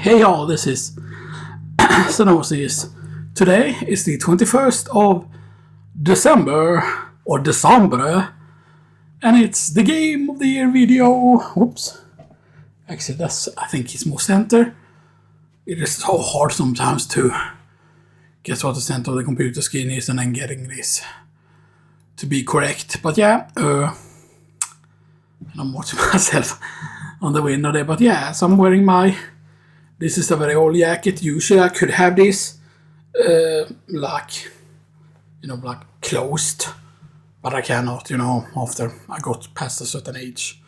Hey all, this is SNES. Today is the 21st of December, or December, and it's the Game of the Year video. Whoops. Actually, I think it's more center. It is so hard sometimes to guess what the center of the computer screen is and then getting this to be correct. But yeah, I'm watching myself on the window there. But yeah, so I'm wearing this is a very old jacket. Usually I could have this like closed, but I cannot, after I got past a certain age.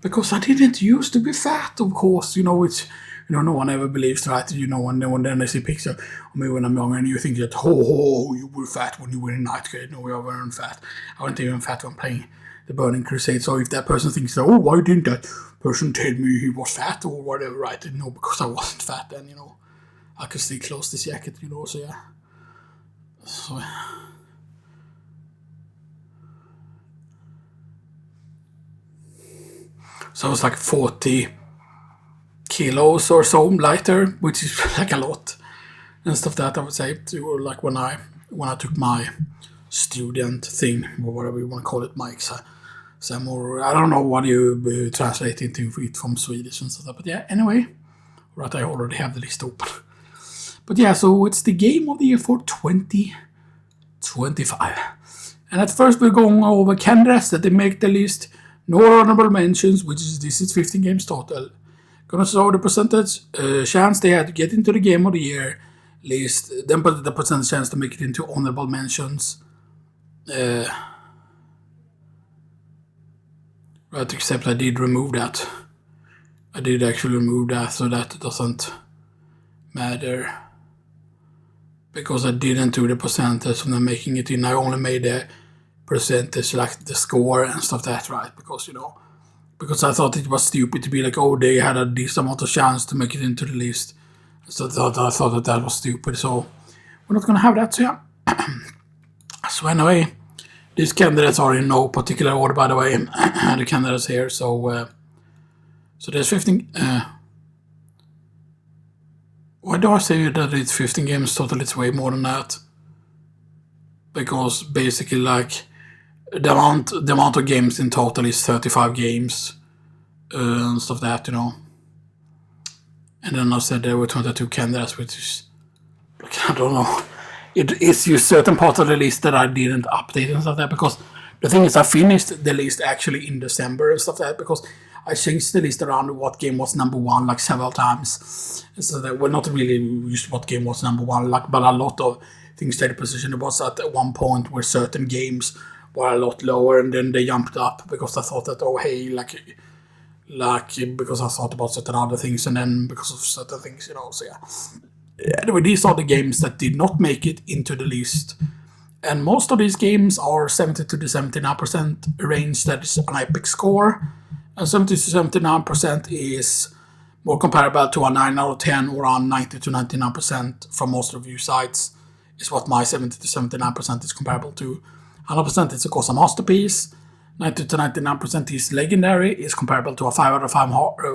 Because I didn't used to be fat, of course, which, no one ever believes, right? And then they see a picture of me when I'm young and you think that, you were fat when you were in ninth grade. No, I weren't fat. I wasn't even fat when playing the Burning Crusade. So if that person thinks, why didn't that person tell me he was fat or whatever, right? No, because I wasn't fat then, I could still close this jacket, so yeah. So it's like 40 kilos or so lighter, which is like a lot and stuff that I would say. To like when I took my student thing, or whatever you want to call it, my exam, or I don't know what you translate into it from Swedish and stuff. But yeah, anyway, right, I already have the list open. But yeah, so it's the Game of the Year for 2025. And at first we're going over candidates that they make the list. No honorable mentions, this is 15 games total. Gonna show the percentage chance they had to get into the Game of the Year list. Then put the percentage chance to make it into honorable mentions. Right, except I did remove that. I did actually remove that, so that doesn't matter. Because I didn't do the percentage when I'm making it in. I only made the percentage, like the score and stuff that, right? Because, because I thought it was stupid to be like, they had this amount of chance to make it into the list. So I thought that was stupid. So we're not gonna have that, so yeah. So anyway, these candidates are in no particular order, by the way. The candidates here, so there's 15. Why do I say that it's 15 games total? It's way more than that. Because basically, like, the amount of games in total is 35 games and stuff that, And then I said there were 22 candidates, which is, like, I don't know. It is just certain parts of the list that I didn't update and stuff like that, because the thing is I finished the list actually in December and stuff like that, because I changed the list around what game was number one like several times. So that we're not really used what game was number one, like, but a lot of things stayed in position. It was at one point where certain games were a lot lower and then they jumped up because I thought that, because I thought about certain other things and then because of certain things, so yeah. Anyway, these are the games that did not make it into the list. And most of these games are 70 to 79% range. That is an epic score. And 70 to 79% is more comparable to a 9 out of 10 or a 90 to 99% from most review sites. Is what my 70 to 79% is comparable to. 100% is of course a masterpiece. 90 to 99% is legendary. Is comparable to a 5 out of 5,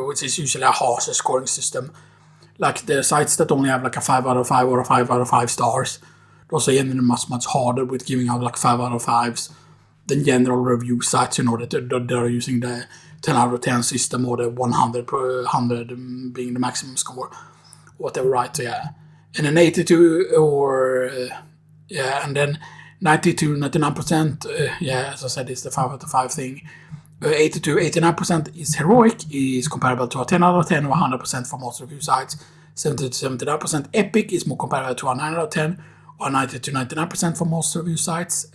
which is usually a harsh scoring system. Like the sites that only have like a 5 out of 5 or a 5 out of 5 stars, those are generally much harder with giving out like 5 out of 5s than general review sites, that they're using the 10 out of 10 system or the 100 per 100 being the maximum score, whatever, right? So yeah. And then 82 and then 90 to 99%, as I said, is the 5 out of 5 thing. 80 to 89% is heroic, is comparable to a 10 out of 10 or 100% for most review sites. 70 to 79% epic is more comparable to a 9 out of 10 or 90 to 99% for most review sites.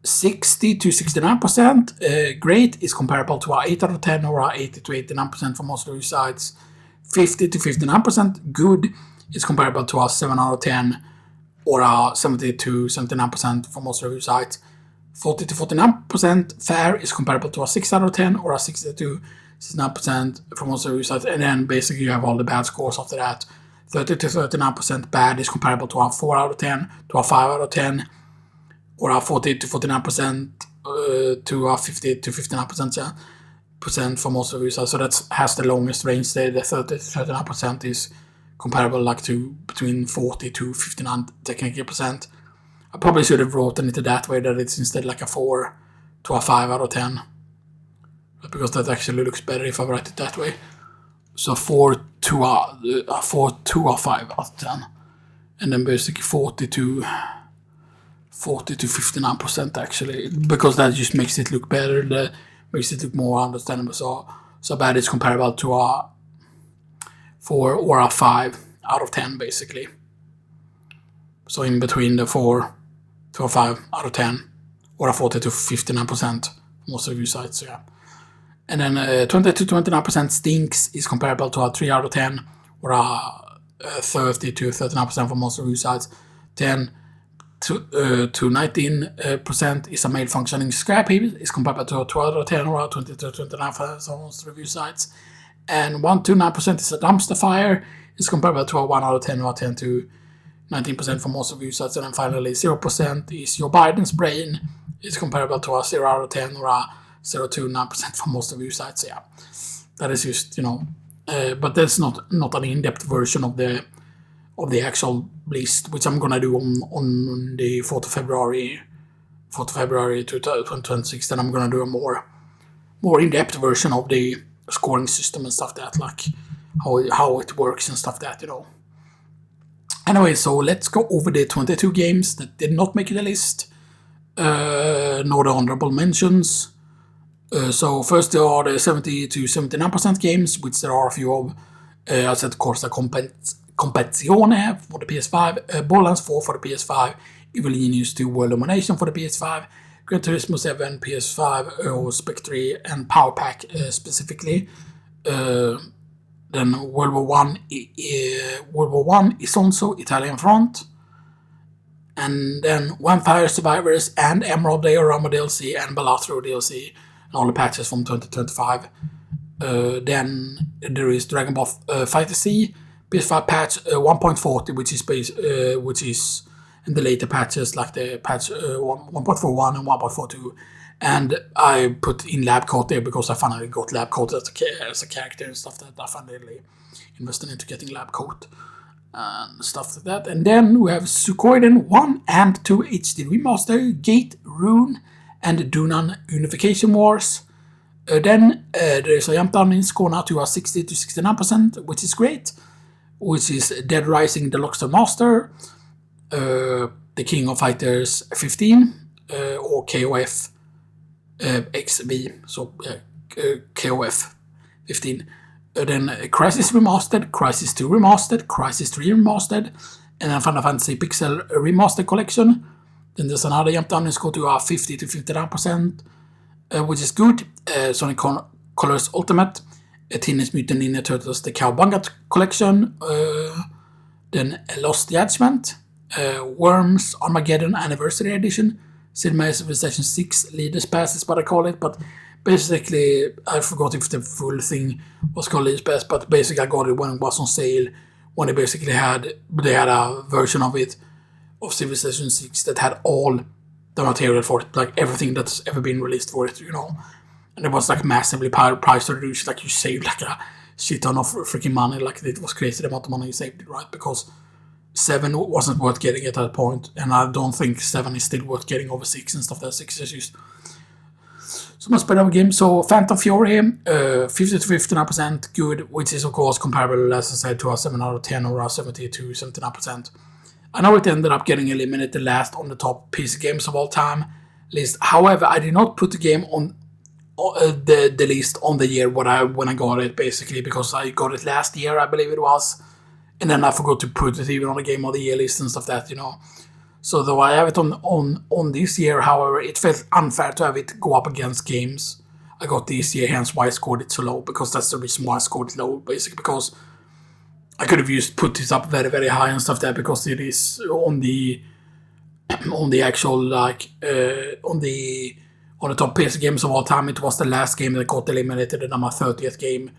60 to 69% great is comparable to a 8 out of 10 or a 80 to 89% for most review sites. 50 to 59% good is comparable to a 7 out of 10 or a 70 to 79% for most review sites. 40 to 49% fair is comparable to a 6 out of 10 or a 60 to 69% for most review sites. And then basically you have all the bad scores after that. 30 to 39% bad is comparable to a 4 out of 10 to a 5 out of 10 or a 40 to 49% to a 50 to 59%. Yeah. for most review sites, so that has the longest range there. The 30-39% is comparable like to between 40 to 59 technical percent. I probably should have written it that way, that it's instead like a 4 to a 5 out of 10. Because that actually looks better if I write it that way. So 4 to a 5 out of 10. And then basically 40 to 59% actually. Because that just makes it look better. That makes it look more understandable. So bad it's comparable to a 4 or a 5 out of 10 basically. So in between the 4 to a 5 out of 10 or a 40 to 59% most review sites, yeah. And then 20 to 29% stinks is comparable to a 3 out of 10 or a 30 to 39% for most review sites. 10 to 19% is a malfunctioning scrap heap is comparable to a 12 out of 10 or a 20 to 29% for most review sites. And 1 to 9% is a dumpster fire is comparable to a 1 out of 10 or a 10 to 19% for most review sites. And then finally 0% is your Biden's brain is comparable to a 0 out of 10 or a 0 to 9% for most review sites. Yeah, that is just, but that's not an in-depth version of the actual list, which I'm gonna do on the 4th of February 2026. Then I'm gonna do a more in-depth version of the scoring system and stuff that, like how it works and stuff that, Anyway, so let's go over the 22 games that did not make the list. No the honorable mentions. So first there are the 70 to 79% games, which there are a few of. I said Corsa Competizione for the PS5, Borderlands 4 for the PS5, Evil Genius 2 World Domination for the PS5, Gran Turismo 7 PS5, Spec3 and Power Pack specifically. Then World War 1 is also Italian Front. And then Vampire Survivors and Emerald Diorama DLC and Balatro DLC. And all the patches from 2025. Then there is Dragon Ball FighterZ PS5 patch 1.40, which is in the later patches like the patch 1.41 and 1.42. And I put in lab coat there because I finally got lab coat as a character and stuff that I finally invested into getting lab coat and stuff like that. And then we have Suikoden 1 and 2 HD Remaster, Gate, Rune, and Dunan Unification Wars. Then there is a jump down in score now to a 60 to 69%, which is great. Which is Dead Rising Deluxe Master, The King of Fighters 15, or KOF XB, so KOF 15. Then Crisis Remastered, Crisis 2 Remastered, Crisis 3 Remastered, and then Final Fantasy Pixel Remastered Collection. Then there's another jump down in score to a 50 to 59%, which is good. Sonic Colors Ultimate, Teenage Mutant Ninja Turtles The Cowabunga Collection, then Lost Judgment, Worms Armageddon Anniversary Edition, Cinema Civilization 6 Leaders Pass is what I call it, but basically I forgot if the full thing was called Leaders Pass, but basically I got it when it was on sale, when they had a version of it, of Civilization 6 that had all the material for it, like everything that's ever been released for it, And it was like massively price reduced, like you saved like a shit ton of freaking money, like it was crazy the amount of money you saved, right? Because 7 wasn't worth getting at that point, and I don't think 7 is still worth getting over 6 and stuff. That 6 is just so much better of a game. So Phantom Fury, 50 to 59% good, which is of course comparable, as I said, to a 7 out of 10 or a 70 to 79%. I know it ended up getting eliminated last on the top PC games of all time list. However, I did not put the game on the list on the year when I got it, basically, because I got it last year, I believe it was, and then I forgot to put it even on the Game of the Year list and stuff that, So though I have it on this year, however, it felt unfair to have it go up against games I got this year, hence why I scored it so low, because that's the reason why I scored it low, basically, because I could have put this up very, very high and stuff there, because it is on the actual, like, on the top PC games of all time. It was the last game that got eliminated, and my 30th game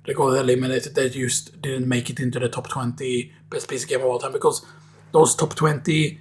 that got eliminated that just didn't make it into the top 20 best PC game of all time, because those top 20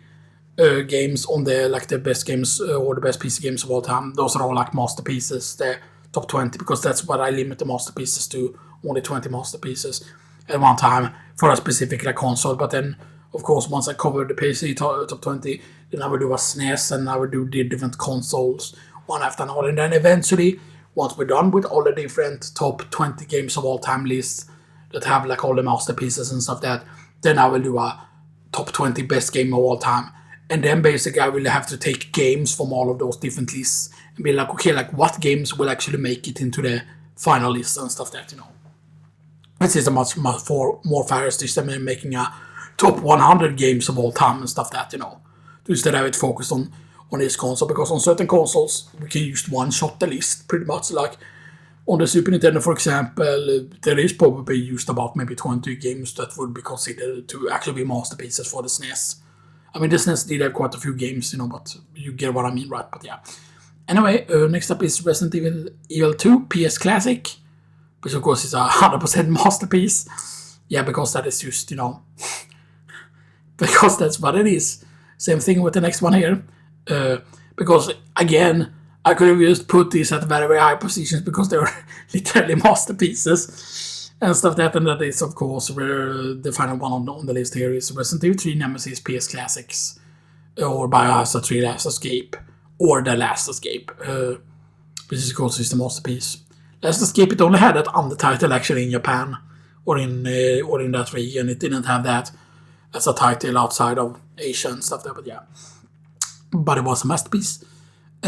games on the best games or the best PC games of all time, those are all like masterpieces. The top 20, because that's what I limit the masterpieces to, only 20 masterpieces at one time for a specific console. But then, of course, once I cover the PC top 20, then I will do a SNES, and I will do the different consoles one after another. And then eventually, once we're done with all the different top 20 games of all time lists that have all the masterpieces and stuff that, then I will do a top 20 best game of all time. And then basically I will have to take games from all of those different lists and be okay, what games will actually make it into the final list and stuff that, This is a much more fair system than making a top 100 games of all time and stuff that, to instead have it focused on this console, because on certain consoles we can use one-shot the list pretty much. On the Super Nintendo, for example, there is probably used about maybe 20 games that would be considered to actually be masterpieces for the SNES. I mean, the SNES did have quite a few games, but you get what I mean, right? But yeah. Anyway, next up is Resident Evil 2 PS Classic, which of course is a 100% masterpiece. Yeah, because that is just, because that's what it is. Same thing with the next one here. Because, again, I could have just put these at very, very high positions because they were literally masterpieces and stuff that. And that is, of course, where the final one on the list here is Resident Evil 3 Nemesis PS Classics, or Biohazard 3 Last Escape, or The Last Escape, which is, of course, is the masterpiece. Last Escape, it only had that undertitle actually in Japan, or in that region. It didn't have that as a title outside of Asia and stuff there, but yeah. But it was a masterpiece.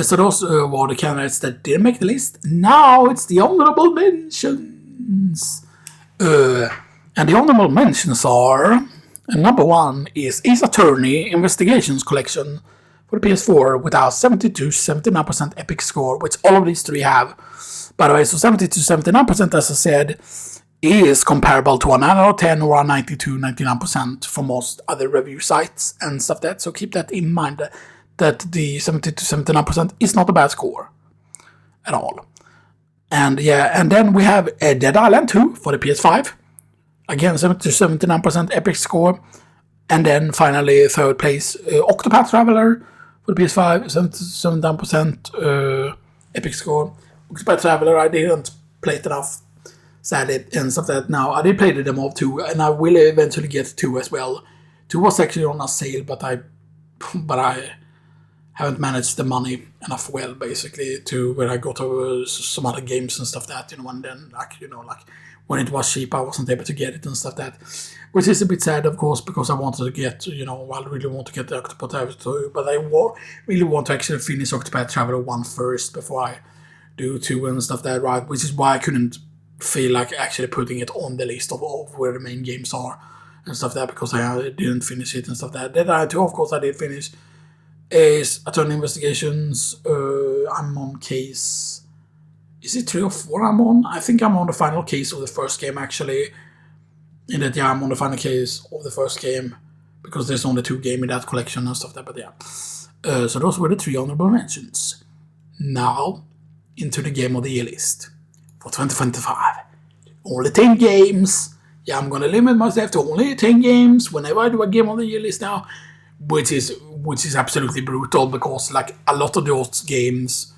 So those were the candidates that didn't make the list. Now it's the honorable mentions. And the honorable mentions are... number 1 is Ace Attorney Investigations Collection for the PS4 with a 72-79% epic score, which all of these 3 have. By the way, so 70-79%, as I said, is comparable to a 9 out of 10 or a 92-99% for most other review sites and stuff that. So keep that in mind, that the 70-79% is not a bad score at all. And yeah, and then we have Dead Island 2 for the PS5. Again, 70-79% epic score. And then finally, third place, Octopath Traveler for the PS5, 70-79% epic score. Octopath Traveler, I didn't play it enough, sadly, and stuff that. Now, I did play the demo of 2, and I will eventually get 2 as well. 2 was actually on a sale, but I haven't managed the money enough well, basically, to where I got some other games and stuff that, and then, when it was cheap, I wasn't able to get it and stuff that, which is a bit sad, of course, because I wanted to get, I really want to get the Octopath Traveler 2, but I really want to actually finish Octopath Traveler 1 first before I do 2 and stuff that, right, which is why I couldn't feel like actually putting it on the list of where the main games are and stuff that, because I didn't finish it and stuff that. Dead Island 2, of course, I did finish. Is Attorney Investigations. I'm on case... Is it 3 or 4 I'm on? I think I'm on the final case of the first game, actually. In that, yeah, I'm on the final case of the first game, because there's only 2 games in that collection and stuff like that, but yeah. So those were the 3 honorable mentions. Now, into the Game of the Year list for 2025. Only 10 games. Yeah, I'm gonna limit myself to only 10 games whenever I do a Game of the Year list now, which is absolutely brutal, because a lot of those games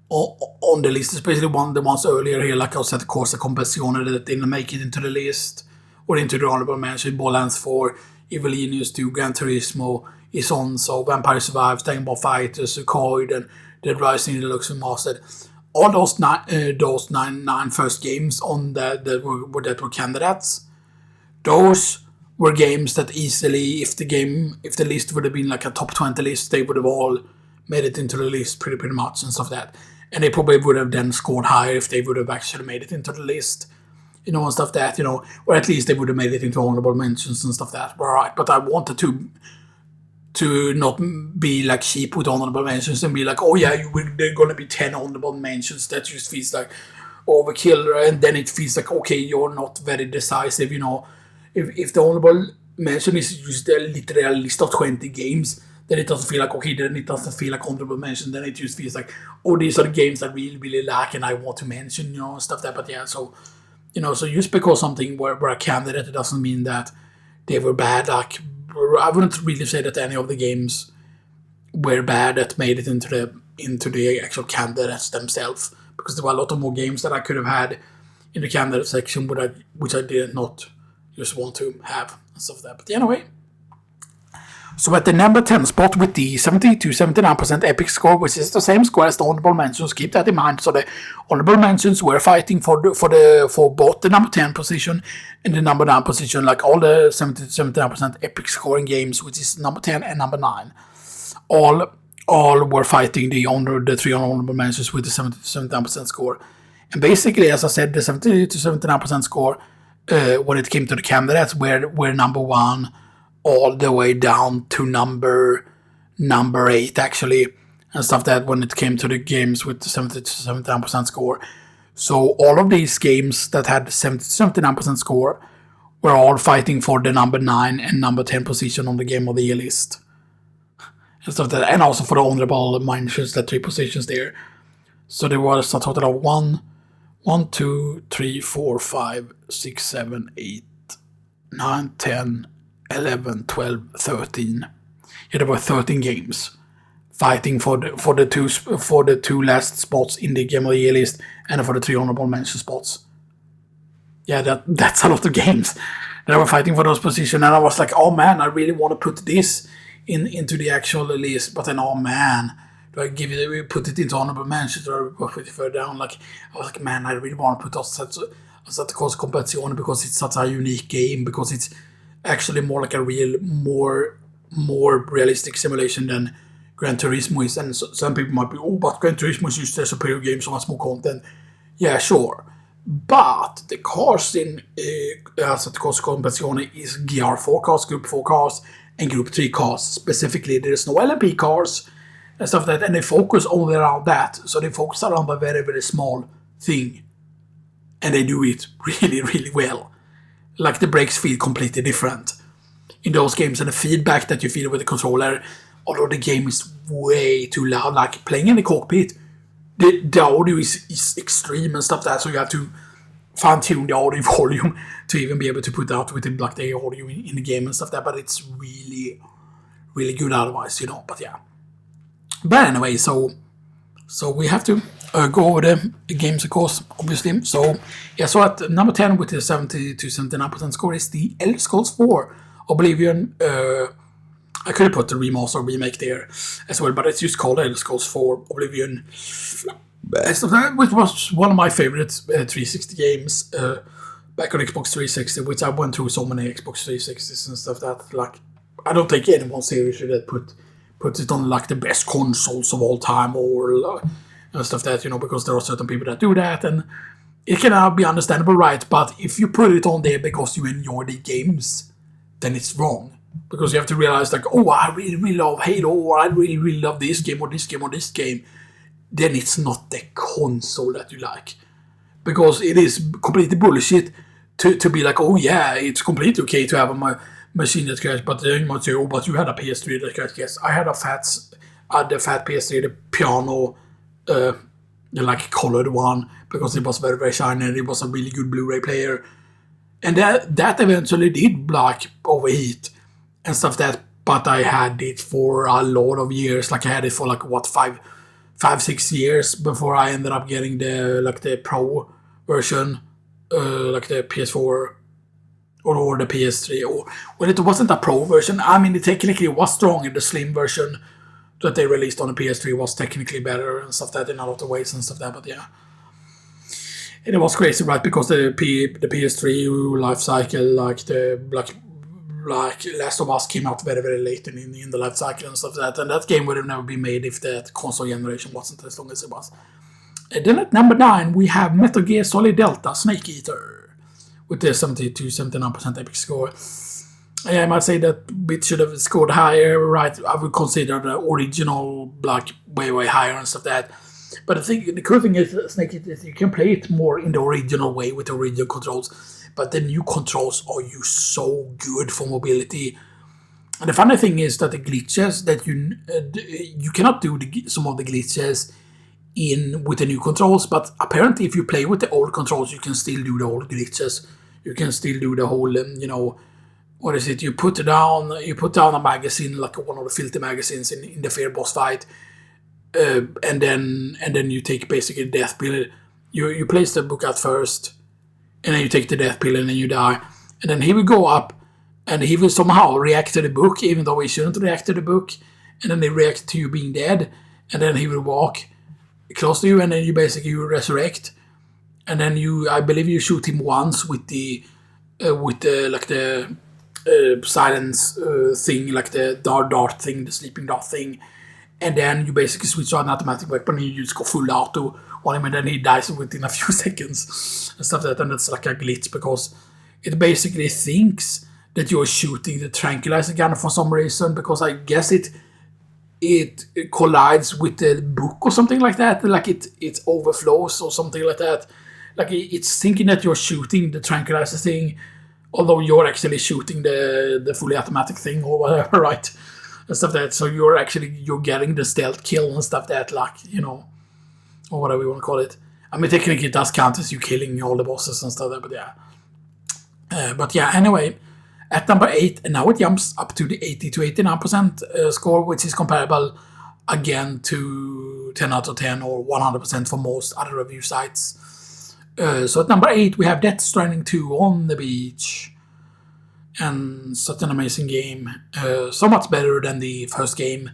on the list, especially the ones earlier here, like I said, Corsa Competizione, that didn't make it into the list or into the honorable mention, Borderlands 4, Evil Genius 2, Gran Turismo, Isonzo, Vampire Survivors, Dragon Ball FighterZ, Suikoid, and Dead Rising Deluxe Remastered. All those nine first games on that were candidates. Those were games that easily, if the list would have been a top 20 list, they would have all made it into the list pretty much and stuff like that. And they probably would have then scored higher if they would have actually made it into the list, and stuff that, or at least they would have made it into honorable mentions and stuff that. Right, but I wanted to not be cheap with honorable mentions and be oh yeah, there are gonna be 10 honorable mentions. That just feels like overkill, and then it feels okay, you're not very decisive, If the honorable mention is just literally a list of 20 games, then it doesn't feel okay, then it doesn't feel like honorable mention, then it just feels these are the games that I really, really like and I want to mention, stuff that. But yeah, so, so just because something were a candidate, it doesn't mean that they were bad. I wouldn't really say that any of the games were bad that made it into the actual candidates themselves. because there were a lot of more games that I could have had in the candidate section, which I did not just want to have and stuff like that. But anyway. So at the number 10 spot with the 70 to 79% epic score, which is the same score as the honorable mentions, keep that in mind. So the honorable mentions were fighting for both the number 10 position and the number 9 position, like all the 70 to 79% epic scoring games, which is number 10 and number 9. All were fighting the 3 honorable mentions with the 70 to 79% score. And basically, as I said, the 70 to 79% score, when it came to the candidates, were number 1 all the way down to number 8, actually, and stuff that when it came to the games with the 70 to 79% score. So all of these games that had 70 to 79% score were all fighting for the number 9 and number 10 position on the Game of the Year list. And stuff that, and also for the honorable mentions, the 3 positions there. So there was a total of 1, 2, 3, 4, 5, 6, 7, 8, 9, 10, 11, 12, 13. Yeah, there were 13 games fighting for the 2 last spots in the Game of the Year list and for the 3 honorable mention spots. Yeah, that's a lot of games that were fighting for those positions, and I was like, oh man, I really want to put this into the actual list, but then oh man, do I put it into honorable mentions or put it further down? Like I was like, man, I really want to put those as a course competition because it's such a unique game, because it's actually more like a real, more realistic simulation than Gran Turismo is. And some people might be, oh, but Gran Turismo is just a superior game, so much more content. Yeah, sure. But the cars in as a course competition is GR4 cars, Group 4 cars, and Group 3 cars. Specifically, there's no LMP cars and stuff like that, and they focus only around that. So they focus around a very, very small thing. And they do it really, really well. Like the brakes feel completely different in those games, and the feedback that you feel with the controller, although the game is way too loud, like playing in the cockpit, the audio is extreme and stuff like that, so you have to fine-tune the audio volume to even be able to put out with like the audio in the game and stuff like that, but it's really, really good otherwise, but yeah. But anyway, so we have to go over the games, of course, obviously. So, yeah, so at number 10 with the 70 to 79% score is the Elder Scrolls 4 Oblivion. I could have put the remaster or remake there as well, but it's just called Elder Scrolls 4 Oblivion, which was one of my favorite 360 games back on Xbox 360, which I went through so many Xbox 360s and stuff that, like, I don't think anyone seriously that put it on, like, the best consoles of all time or stuff that, because there are certain people that do that, and it can be understandable, right? But if you put it on there because you enjoy the games, then it's wrong. Because you have to realize, like, oh, I really, really love Halo, or I really, really love this game, or this game, or this game. Then it's not the console that you like. Because it is completely bullshit to be like, oh yeah, it's completely okay to have a machine that crashes, but then you might say, oh, but you had a PS3 that crashed. Yes, I had the fat PS3, the piano, like colored one, because it was very, very shiny and it was a really good Blu-ray player. And that eventually did, like, overheat and stuff that, but I had it for a lot of years. Like, I had it for, like, 5-6 years before I ended up getting the Pro version, like the PS4 or the PS3. Or, well, it wasn't a Pro version. I mean, it technically was strong, and the Slim version that they released on the PS3 was technically better and stuff that in a lot of ways and stuff that, but yeah. And it was crazy, right? Because the PS3 life cycle, like Last of Us came out very, very late in the life cycle and stuff like that. And that game would have never been made if that console generation wasn't as long as it was. And then at number 9, we have Metal Gear Solid Delta Snake Eater with the 70 to 79% epic score. I might say that it should have scored higher, right? I would consider the original, like, way, way higher and stuff like that. But I think the cool thing is Snake Eater is you can play it more in the original way with the original controls. But the new controls are used so good for mobility. And the funny thing is that the glitches that you cannot do some of the glitches with the new controls. But apparently, if you play with the old controls, you can still do the old glitches. You can still do the whole, what is it? You put down a magazine, like one of the filthy magazines in the fair boss fight. and then you take basically the death pill. You place the book out first, and then you take the death pill, and then you die. And then he will go up, and he will somehow react to the book, even though he shouldn't react to the book. And then he reacts to you being dead, and then he will walk close to you, and then you resurrect. And then I believe you shoot him once with the silence thing, like the dart thing, the sleeping dart thing. And then you basically switch on an automatic weapon, and you just go full auto on him, and then he dies within a few seconds and stuff like that. And that's like a glitch because it basically thinks that you're shooting the tranquilizer gun for some reason, because I guess it collides with the book or something like that. Like it overflows or something like that. Like it's thinking that you're shooting the tranquilizer thing, although you're actually shooting the fully automatic thing or whatever, right? And stuff like that. So you're getting the stealth kill and stuff like that, like, or whatever you want to call it. I mean, technically it does count as you killing all the bosses and stuff like that, but yeah. Anyway, at number 8, and now it jumps up to the 80 to 89% score, which is comparable again to 10 out of 10 or 100% for most other review sites. So at number 8 we have Death Stranding 2 on the beach. And such an amazing game, so much better than the first game,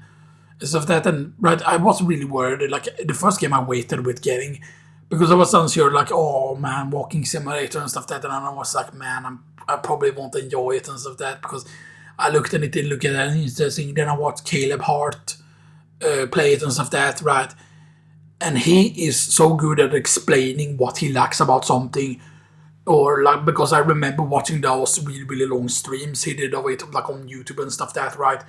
stuff that. And right, I was really worried. Like the first game, I waited with getting, because I was unsure. Like, oh man, walking simulator and stuff that. And I was like, man, I probably won't enjoy it and stuff that, because I looked at it, didn't look at it interesting. Then I watched Caleb Hart play it and stuff that, right? And he is so good at explaining what he likes about something. Or like, because I remember watching those really, really long streams he did of it, like on YouTube and stuff that, right?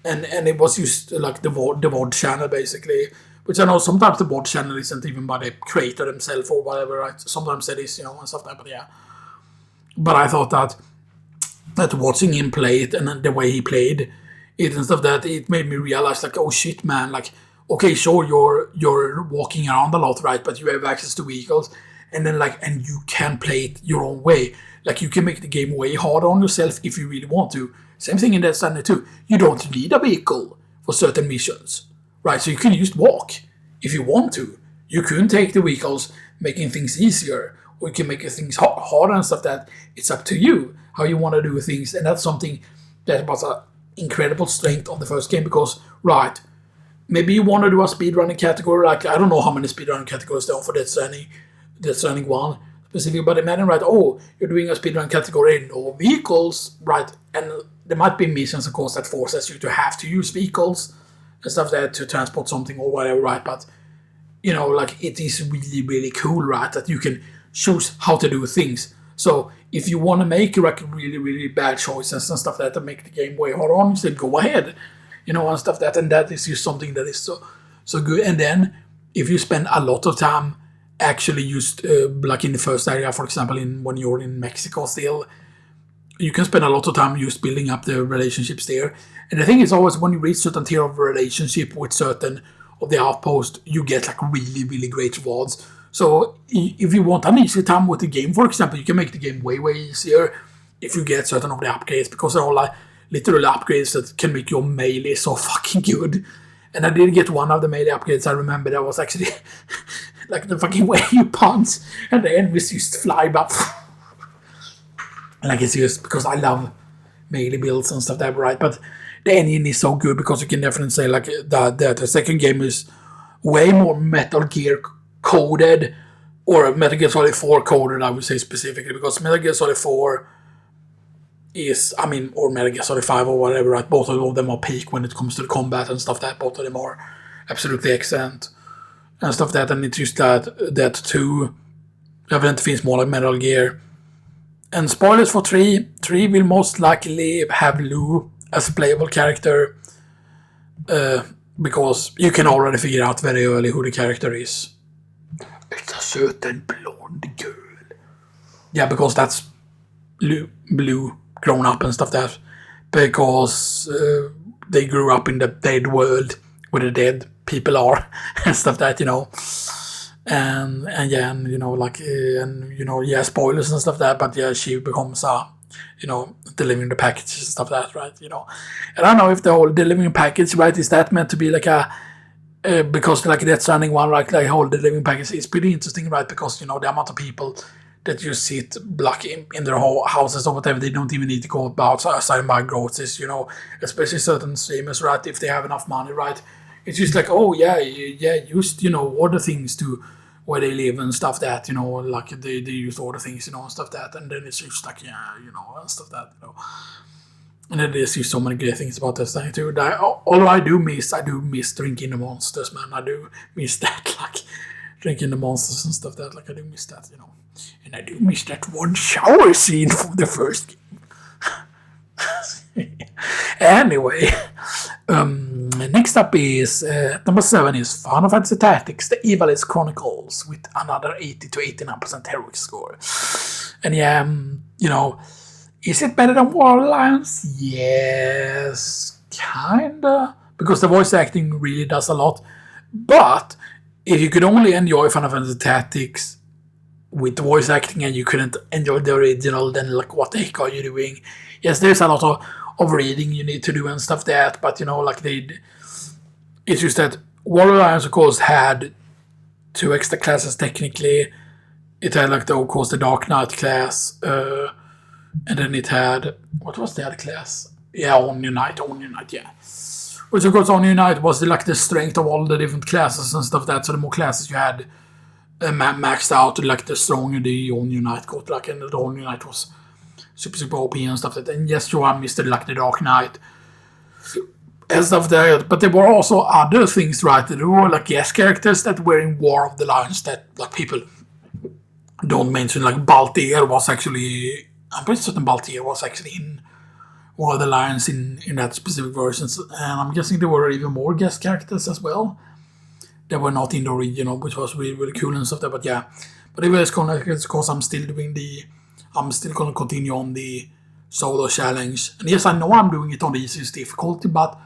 And it was just like the VOD channel basically, which I know sometimes the VOD channel isn't even by the creator himself or whatever, right? Sometimes it is, and stuff like that, but yeah. But I thought that watching him play it and the way he played it and stuff that, it made me realize like, oh shit, man, like, okay, sure, you're walking around a lot, right? But you have access to vehicles. And then and you can play it your own way. Like you can make the game way harder on yourself if you really want to. Same thing in Death Stranding 2. You don't need a vehicle for certain missions, right? So you can just walk if you want to. You can take the vehicles, making things easier, or you can make things harder and stuff that. It's up to you how you want to do things, and that's something that was an incredible strength of the first game, because, right, maybe you want to do a speedrunning category. Like, I don't know how many speedrunning categories there are for Death Stranding 1 specifically, but imagine, right, oh, you're doing a speedrun category in no vehicles, right, and there might be missions, of course, that forces you to have to use vehicles and stuff that to transport something or whatever, right, but, like, it is really, really cool, right, that you can choose how to do things. So, if you want to make, like, really, really bad choices and stuff like that to make the game way harder on, then go ahead, and stuff that, and that is just something that is so good. And then, if you spend a lot of time actually used, like in the first area, for example, when you're in Mexico still, you can spend a lot of time just building up the relationships there. And the thing is always, when you reach certain tier of relationship with certain of the outposts, you get like really, really great rewards. So if you want an easy time with the game, for example, you can make the game way, way easier if you get certain of the upgrades, because they're all like literal upgrades that can make your melee so fucking good. And I did get one of the melee upgrades. I remember that was actually like the fucking way you punch and the enemies just fly up. Like, it's just because I love melee builds and stuff that, right? But the engine is so good, because you can definitely say like the second game is way more Metal Gear coded, or Metal Gear Solid 4 coded, I would say specifically, because Metal Gear Solid 4 is, or Metal Gear Solid 5 or whatever, right? Both of them are peak when it comes to the combat and stuff that. Both of them are absolutely excellent and stuff that. And it's just that 2 evidently feels more like Metal Gear. And spoilers for 3. 3 will most likely have Lou as a playable character, because you can already figure out very early who the character is. It's a certain blonde girl. Yeah, because that's Blue grown up and stuff that, because they grew up in the dead world where the dead people are and stuff that, and yeah, and yeah, spoilers and stuff that, but yeah, she becomes delivering the package and stuff that, right, and I don't know if the whole delivering package, right, is that meant to be like a because like Death Stranding 1, like whole the living package is pretty interesting, right? Because the amount of people that you sit like in their whole houses or whatever, they don't even need to go outside and buy groceries, especially certain streamers, right? If they have enough money, right? It's just like, oh yeah, just order things to where they live and stuff that, like they used to order things, and stuff that, and then it's just like, and stuff that, And then there's just so many great things about this thing too. That although I do miss drinking the monsters, man. I do miss that, like drinking the monsters and stuff that, like I do miss that, And I do miss that one shower scene from the first game. Anyway, next up is number 7 is Final Fantasy Tactics: The Evilist Chronicles with another 80 to 89% heroic score. And is it better than War Alliance? Yes, kinda, because the voice acting really does a lot. But if you could only enjoy Final Fantasy Tactics with the voice acting and you couldn't enjoy the original, then like what the heck are you doing? Yes, there's a lot of reading you need to do and stuff that, but it's just that War Alliance of course had 2 extra classes technically. It had of course the Dark Knight class, and then it had, what was the other class? Yeah, Onion Knight, yeah. Which of course Onion Knight was the strength of all the different classes and stuff that, so the more classes you had maxed out, the stronger the Onion Knight got, and the Onion Knight was super OP and stuff that, and yes, I missed the Dark Knight and stuff there, but there were also other things, right? There were guest characters that were in War of the Lions that people don't mention, Baltier was actually, I'm pretty certain Baltier was actually in War of the Lions in that specific versions, and I'm guessing there were even more guest characters as well that were not in the original, which was really, really cool and stuff there, but yeah. But anyway, of course, I'm still going to continue on the solo challenge, and yes, I know I'm doing it on the easiest difficulty, but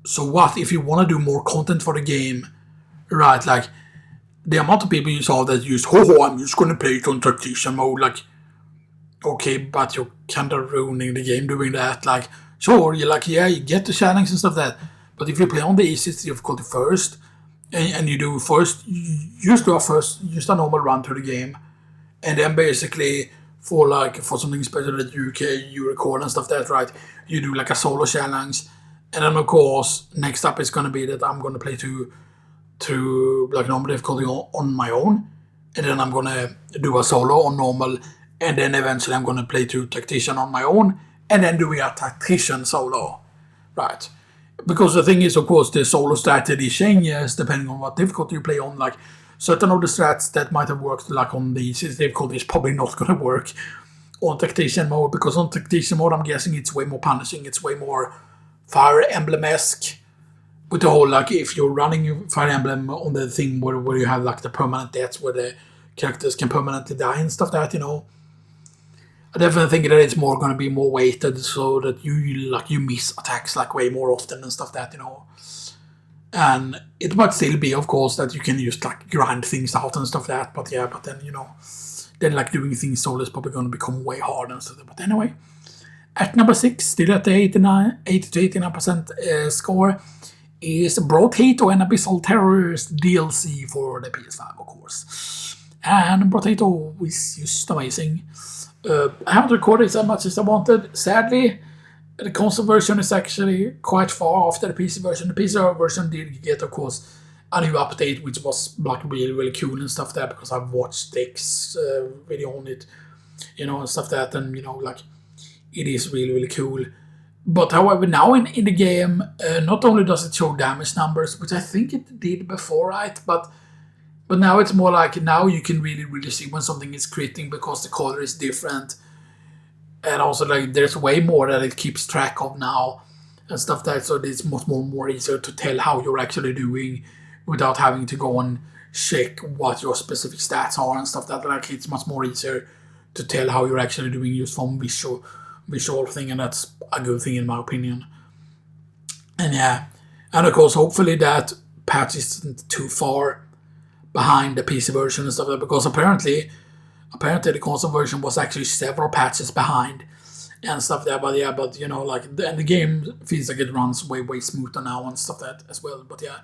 so what if you want to do more content for the game, right? The amount of people you saw that used, I'm just going to play it on tactician mode, okay, but you're kind of ruining the game doing that. Sure, you're you get the challenge and stuff that, but if you play on the easiest difficulty first, and you do first, you just do a normal run through the game, and then basically for something special that you record and stuff that, right, you do a solo challenge, and then of course next up is going to be that I'm going to play to normal difficulty on my own, and then I'm going to do a solo on normal, and then eventually I'm going to play to tactician on my own, and then do a tactician solo, right? Because the thing is, of course, the solo strategy changes depending on what difficulty you play on. Certain of the strats that might have worked on the easiest difficulty is probably not going to work on tactician mode, because on tactician mode I'm guessing it's way more punishing, it's way more Fire Emblem-esque, with the whole if you're running Fire Emblem on the thing where you have the permanent deaths where the characters can permanently die and stuff that, I definitely think that it's more going to be more weighted so that you miss attacks way more often and stuff that, and it might still be, of course, that you can just grind things out and stuff that, but yeah, but then then doing things solo is probably going to become way harder and stuff. But anyway, at number 6, still at the 80 to 89% score, is Brotato and Abyssal Terrorist DLC for the PS5, of course. And Brotato is just amazing. I haven't recorded as much as I wanted. Sadly, the console version is actually quite far after the PC version. The PC version did get, of course, a new update, which was really, really cool and stuff there, because I've watched Dick's video on it, and stuff that, and it is really, really cool. But however, now in the game, not only does it show damage numbers, which I think it did before, right? But now it's more now you can really, really see when something is critting, because the color is different. And also there's way more that it keeps track of now and stuff that, so it's much more easier to tell how you're actually doing without having to go and check what your specific stats are and stuff that. It's much more easier to tell how you're actually doing just from visual thing, and that's a good thing in my opinion. And yeah, and of course hopefully that patch isn't too far behind the PC version and stuff, because apparently the console version was actually several patches behind and stuff there. But yeah, but and the game feels like it runs way smoother now and stuff that as well. But yeah,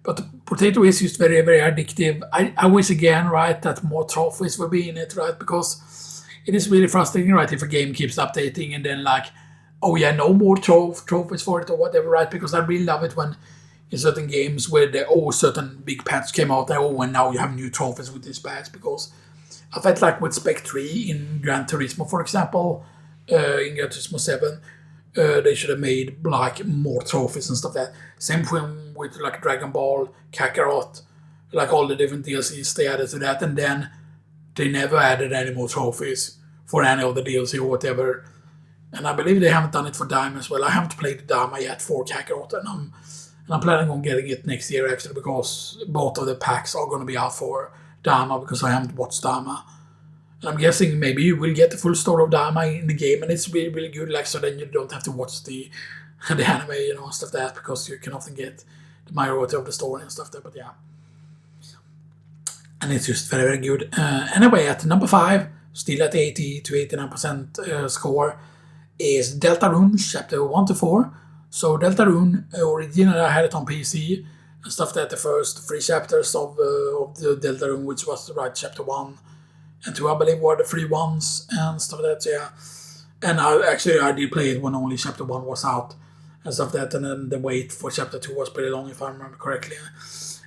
But the potato is just very, very addictive. I wish again, right, that more trophies will be in it, right? Because it is really frustrating, right, if a game keeps updating and then like, oh yeah, no more trophies for it or whatever, right? Because I really love it when in certain games where certain big patch came out, and now you have new trophies with this patch. Because I felt like with Spec 3 in Gran Turismo, for example, in Gran Turismo 7, they should have made like more trophies and stuff like that. Same thing with like Dragon Ball, Kakarot, like all the different DLCs they added to that, and then they never added any more trophies for any of the DLC or whatever. And I believe they haven't done it for Dime as well. I haven't played the Dime yet for Kakarot, and I'm planning on getting it next year actually, because both of the packs are going to be out for Dama, because I haven't watched Dama. And I'm guessing maybe you will get the full story of Dama in the game, and it's really, really good, like, so then you don't have to watch the anime, you know, stuff like that, because you can often get the majority of the story and stuff there, but yeah. And it's just very, very good. Anyway, at number 5, still at 80 to 89% score, is Deltarune Chapter 1 to 4. So Deltarune, originally I had it on PC and stuff that the first 3 chapters of the Deltarune, which was right Chapter 1 and 2, I believe, were the free ones and stuff like that, yeah. And I did play it when only Chapter 1 was out and stuff like that, and then the wait for Chapter 2 was pretty long, if I remember correctly.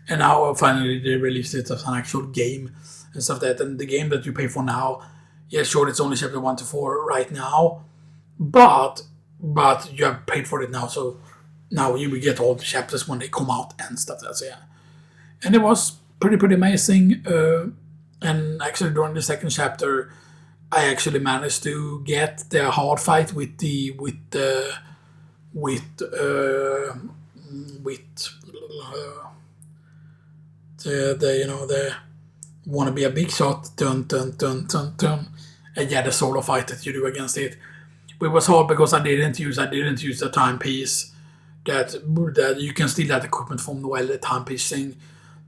And now finally they released it as an actual game and stuff like that. And the game that you pay for now, yeah, sure, it's only Chapter 1 to 4 right now, but you have paid for it now, so now you will get all the chapters when they come out and stuff like that, so yeah. And it was pretty amazing, and actually during the second chapter, I actually managed to get the hard fight with the wanna be a big shot, dun, and yeah, the solo fight that you do against it. It was hard because I didn't use the timepiece that you can steal that equipment from the timepiece thing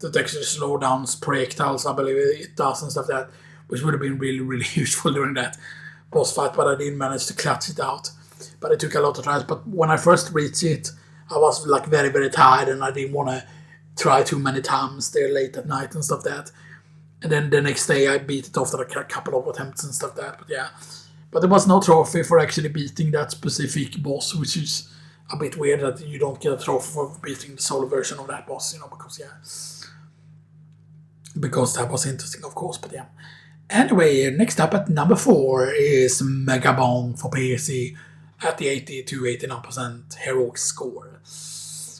that actually slow down projectiles, I believe it does, and stuff like that, which would have been really, really useful during that boss fight, but I didn't manage to clutch it out. But it took a lot of tries. But when I first reached it, I was like very, very tired, and I didn't want to try too many times there late at night and stuff like that. And then the next day I beat it after a couple of attempts and stuff like that. But yeah. But there was no trophy for actually beating that specific boss, which is a bit weird that you don't get a trophy for beating the solo version of that boss, because that was interesting, of course, but yeah. Anyway, next up at number 4 is Megabonk for PC at the 80 to 89% heroic score.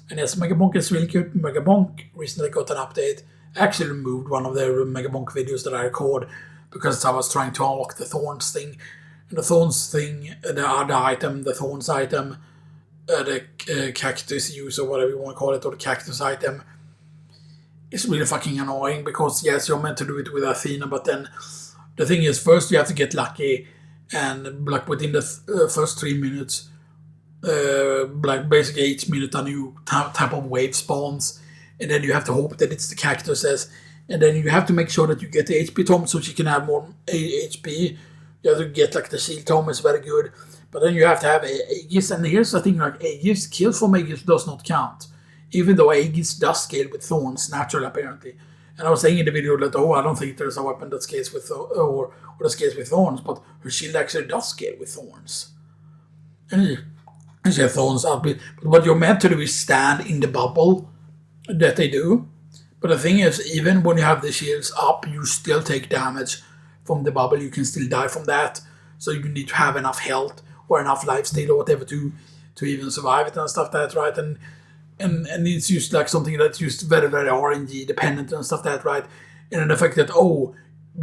And yes, Megabonk is really good. Megabonk recently got an update. I actually removed one of the Megabonk videos that I recorded because I was trying to unlock the Thorns thing. And the Thorns thing, the other item, the Thorns item, the cactus use or whatever you want to call it, or the cactus item, is really fucking annoying because yes, you're meant to do it with Athena, but then the thing is, first you have to get lucky, and like within the first 3 minutes, like basically each minute a new type of wave spawns, and then you have to hope that it's the cactuses, and then you have to make sure that you get the HP tome so she can have more HP. You have to get like the shield tome is very good, but then you have to have Aegis, and here's the thing, like Aegis, kill from Aegis does not count, even though Aegis does scale with Thorns naturally apparently. And I was saying in the video that, I don't think there's a weapon that scales with or that scales with Thorns, but her shield actually does scale with Thorns. And she has Thorns out, but what you're meant to do is stand in the bubble that they do. But the thing is, even when you have the shields up, you still take damage from the bubble. You can still die from that. So you need to have enough health or enough lifesteal or whatever to even survive it and stuff like that, right? And it's just like something that's just very, very RNG dependent and stuff like that, right? And then the fact that,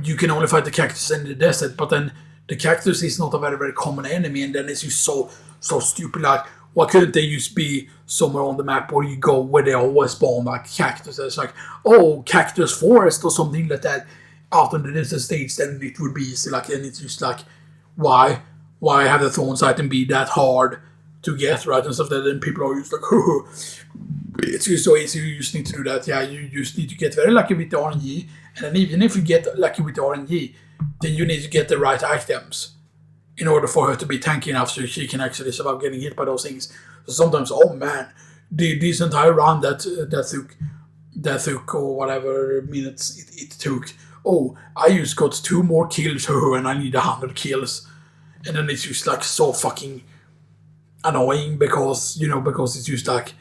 you can only fight the cactus in the desert, but then the cactus is not a very, very common enemy, and then it's just so stupid. Like, why couldn't they just be somewhere on the map where you go where they always spawn like cactus? It's like, cactus forest or something like that out on the desert stage, then it would be easy. Like, and it's just like, why have the Thorns item be that hard to get, right, and stuff like that? And people are just like, it's just so easy, you just need to do that. Yeah, you just need to get very lucky with the RNG, and then even if you get lucky with the RNG, then you need to get the right items in order for her to be tanky enough so she can actually survive getting hit by those things. So sometimes, this entire round that took that took, or whatever minutes it took. Oh, I just got 2 more kills, and I need 100 kills. And then it's just like so fucking annoying because, because it's just like,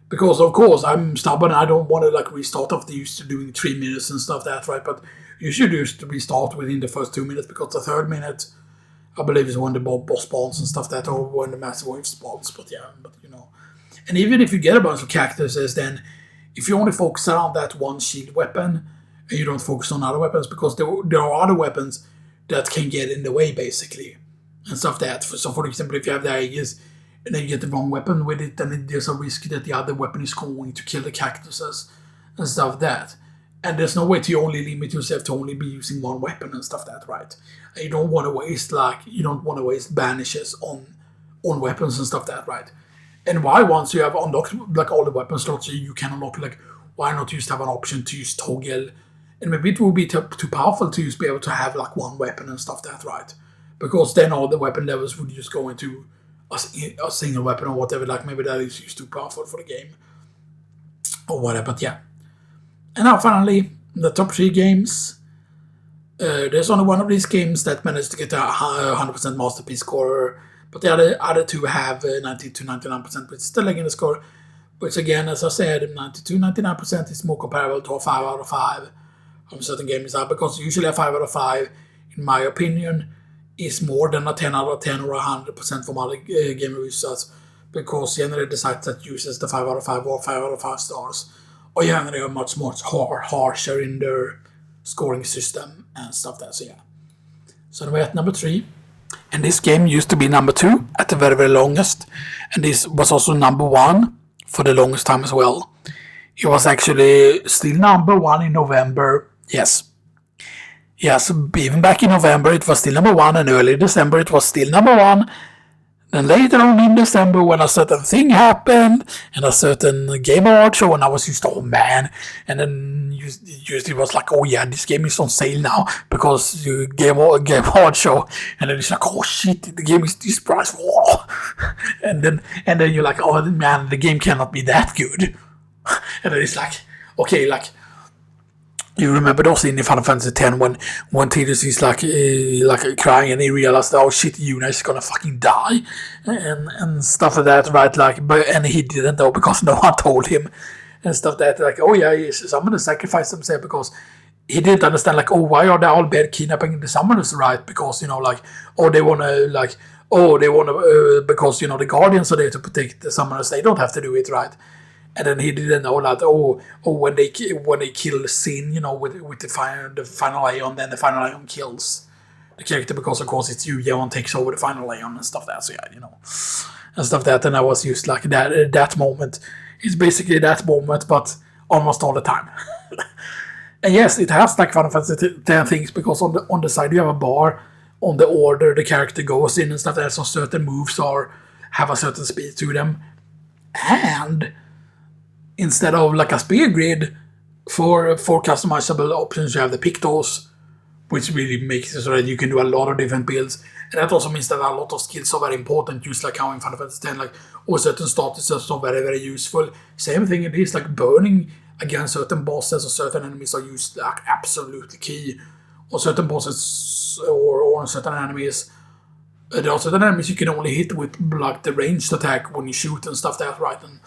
because of course I'm stubborn, I don't want to like restart after used to doing 3 minutes and stuff that, right? But you should used to restart within the first 2 minutes, because the 3rd minute, I believe, is when the boss spawns and stuff that, or when the massive wave spawns. But yeah, and even if you get a bunch of cactuses, then if you only focus on that one shield weapon and you don't focus on other weapons, because there are other weapons that can get in the way basically and stuff that. So for example, if you have the Aegis and then you get the wrong weapon with it, then there's a risk that the other weapon is going to kill the cactuses and stuff that. And there's no way to only limit yourself to only be using one weapon and stuff that, right? And you don't want to waste banishes on weapons and stuff that, right? And why, once you have unlocked like all the weapon slots you can unlock, like why not just have an option to use toggle? And maybe it will be too powerful to just be able to have like one weapon and stuff that, right? Because then all the weapon levels would just go into a single weapon or whatever. Like maybe that is just too powerful for the game or whatever. But yeah. And now finally, the top 3 games. There's only one of these games that managed to get a 100% masterpiece score. But the other 2 have 90 to 99%, but still again the score, which again, as I said, 90 to 99% is more comparable to a 5 out of 5 on certain games are, because usually a 5 out of 5, in my opinion, is more than a 10 out of 10 or 100% from other game reviewers, because generally the sites that uses the 5 out of 5 or 5 out of 5 stars are generally much more harsher in their scoring system and stuff that. So yeah. So we're at number 3. And this game used to be number 2 at the very, very longest. And this was also number 1 for the longest time as well. It was actually still number 1 in November. Yes, even back in November it was still number 1, and early December it was still number 1. Then later on in December, when a certain thing happened, and a certain Game Award show, and I was just, oh man, and then it was like, oh yeah, this game is on sale now, because Game Award show, and then it's like, oh shit, the game is this price, whoa. and then you're like, oh man, the game cannot be that good. And then it's like, okay, like, you remember those in Final Fantasy X when Tidus is like crying and he realized, oh shit, Yuna is gonna fucking die and stuff like that, right? Like, and he didn't know because no one told him and stuff like that. Like, oh yeah, so I'm gonna sacrifice himself, because he didn't understand, like, oh, why are they all bad kidnapping the summoners, right? Because they wanna because the guardians are there to protect the summoners. They don't have to do it, right? And then he didn't know that, when they kill Sin, with the final Aeon, then the final Aeon kills the character, because of course it's Yu-Gi-Oh! Takes over the final Aeon and stuff that. So yeah, and stuff that. And I was used like that moment. It's basically that moment, but almost all the time. And yes, it has like Final Fantasy X things, because on the side you have a bar on the order the character goes in and stuff that. So certain moves have a certain speed to them, and instead of like a speed grid for customizable options, you have the pictos, which really makes it so that you can do a lot of different builds. And that also means that a lot of skills are very important, just like how in Final Fantasy X, or certain statuses are very, very useful. Same thing in this, like burning against certain bosses or certain enemies are used like absolutely key. Or certain bosses or certain enemies, there are certain enemies you can only hit with like the ranged attack when you shoot and stuff that, right? And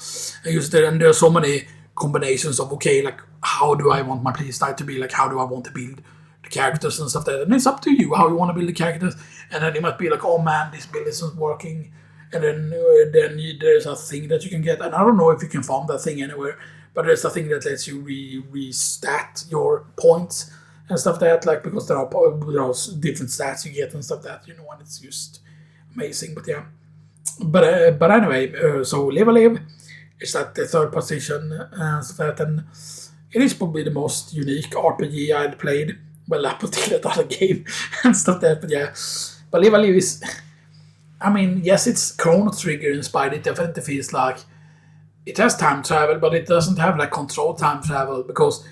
there are so many combinations of, okay, like, how do I want my playstyle to be? Like, how do I want to build the characters and stuff that? And it's up to you how you want to build the characters. And then it might be like, oh man, this build isn't working. And then there's a thing that you can get. And I don't know if you can farm that thing anywhere, but there's a thing that lets you restat your points and stuff that, like, because there are different stats you get and stuff that, and it's just amazing. But yeah, but anyway, so Live Alive is at the 3rd position and stuff that, and it is probably the most unique RPG I'd played. Well, up until that other game and stuff that, but yeah, but Live Alive is, I mean, yes, it's Chrono Trigger inspired. It definitely feels like it has time travel, but it doesn't have like controlled time travel, because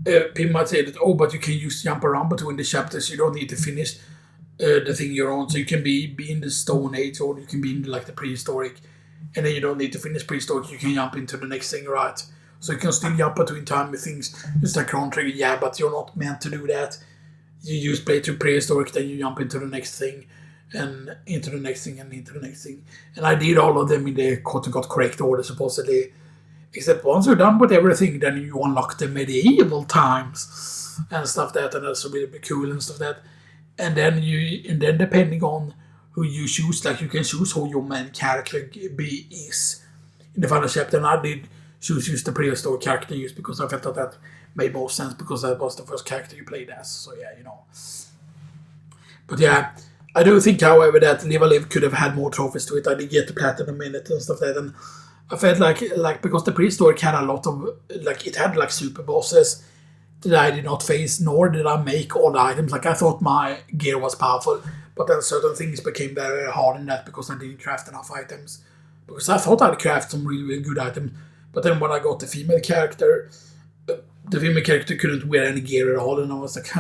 people might say that, oh, but you can use jump around between the chapters. You don't need to finish the thing you're on. So you can be in the Stone Age, or you can be in like the prehistoric, and then you don't need to finish prehistoric. You can jump into the next thing, right? So you can still jump between time with things. It's like Chrono Trigger, yeah, but you're not meant to do that. You use play to prehistoric, then you jump into the next thing, and into the next thing, and into the next thing. And I did all of them in the quote-unquote correct order, supposedly. Except once you're done with everything, then you unlock the medieval times and stuff that, and that's really cool and stuff that. And then depending on who you choose, like you can choose who your main character is in the final chapter. And I did use the prehistoric character use because I felt that made more sense because that was the first character you played as. So yeah, But yeah, I do think, however, that Live a Live could have had more trophies to it. I did get the platinum in it and stuff like that, and I felt like because the prehistoric had a lot of it had like super bosses that I did not face, nor did I make all the items. Like I thought my gear was powerful, but then certain things became very hard in that because I didn't craft enough items. Because I thought I'd craft some really, really good items, but then when I got the female character couldn't wear any gear at all, and I was like,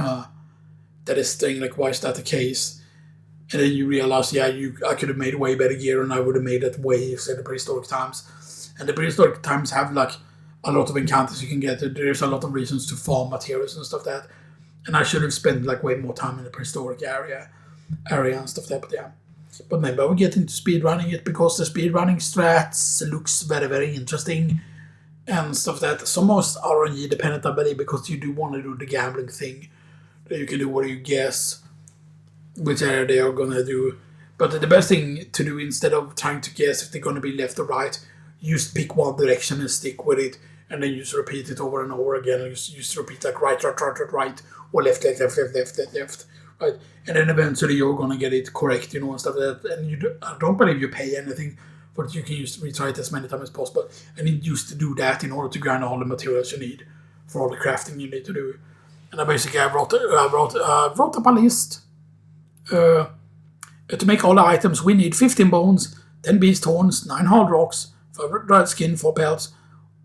that is strange. Like, why is that the case? And then you realize, yeah, I could have made way better gear, and I would have made it way, say, the prehistoric times. And the prehistoric times have like a lot of encounters you can get. There's a lot of reasons to farm materials and stuff like that. And I should have spent like way more time in the prehistoric area and stuff like that. But yeah. But maybe I will get into speedrunning it because the speedrunning strats looks very, very interesting and stuff like that. So most RNG dependent, I believe, because you do want to do the gambling thing. That you can do what you guess which area they are gonna do. But the best thing to do instead of trying to guess if they're gonna be left or right, you just pick one direction and stick with it, and then you just repeat it over and over again. And you just repeat like right, or left, right? And then eventually you're gonna get it correct, and stuff like that. And I don't believe you pay anything, but you can just retry it as many times as possible. And you used to do that in order to grind all the materials you need for all the crafting you need to do. And I basically wrote up a list. To make all the items, we need 15 bones, 10 beast horns, 9 hard rocks, 5 dried skin, 4 pelts,